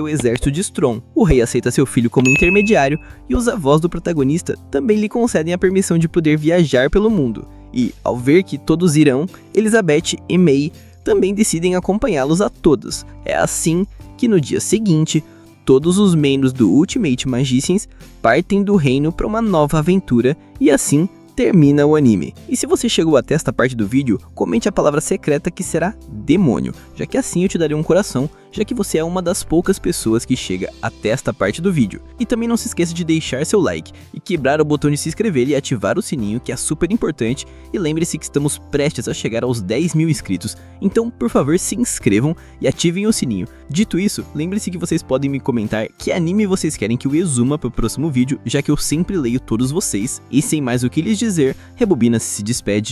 o exército de Strom. O rei aceita seu filho como intermediário e os avós do protagonista também lhe concedem a permissão de poder viajar pelo mundo. E, ao ver que todos irão, Elizabeth e May também decidem acompanhá-los a todos. É assim que no dia seguinte, todos os membros do Ultimate Magicians partem do reino para uma nova aventura e assim termina o anime. E se você chegou até esta parte do vídeo, comente a palavra secreta que será demônio, já que assim eu te darei um coração, já que você é uma das poucas pessoas que chega até esta parte do vídeo. E também não se esqueça de deixar seu like e quebrar o botão de se inscrever e ativar o sininho, que é super importante, e lembre-se que estamos prestes a chegar aos 10.000 inscritos, então por favor se inscrevam e ativem o sininho. Dito isso, lembre-se que vocês podem me comentar que anime vocês querem que eu exuma para o próximo vídeo, já que eu sempre leio todos vocês, e sem mais o que lhes dizer, Rebobina se despede.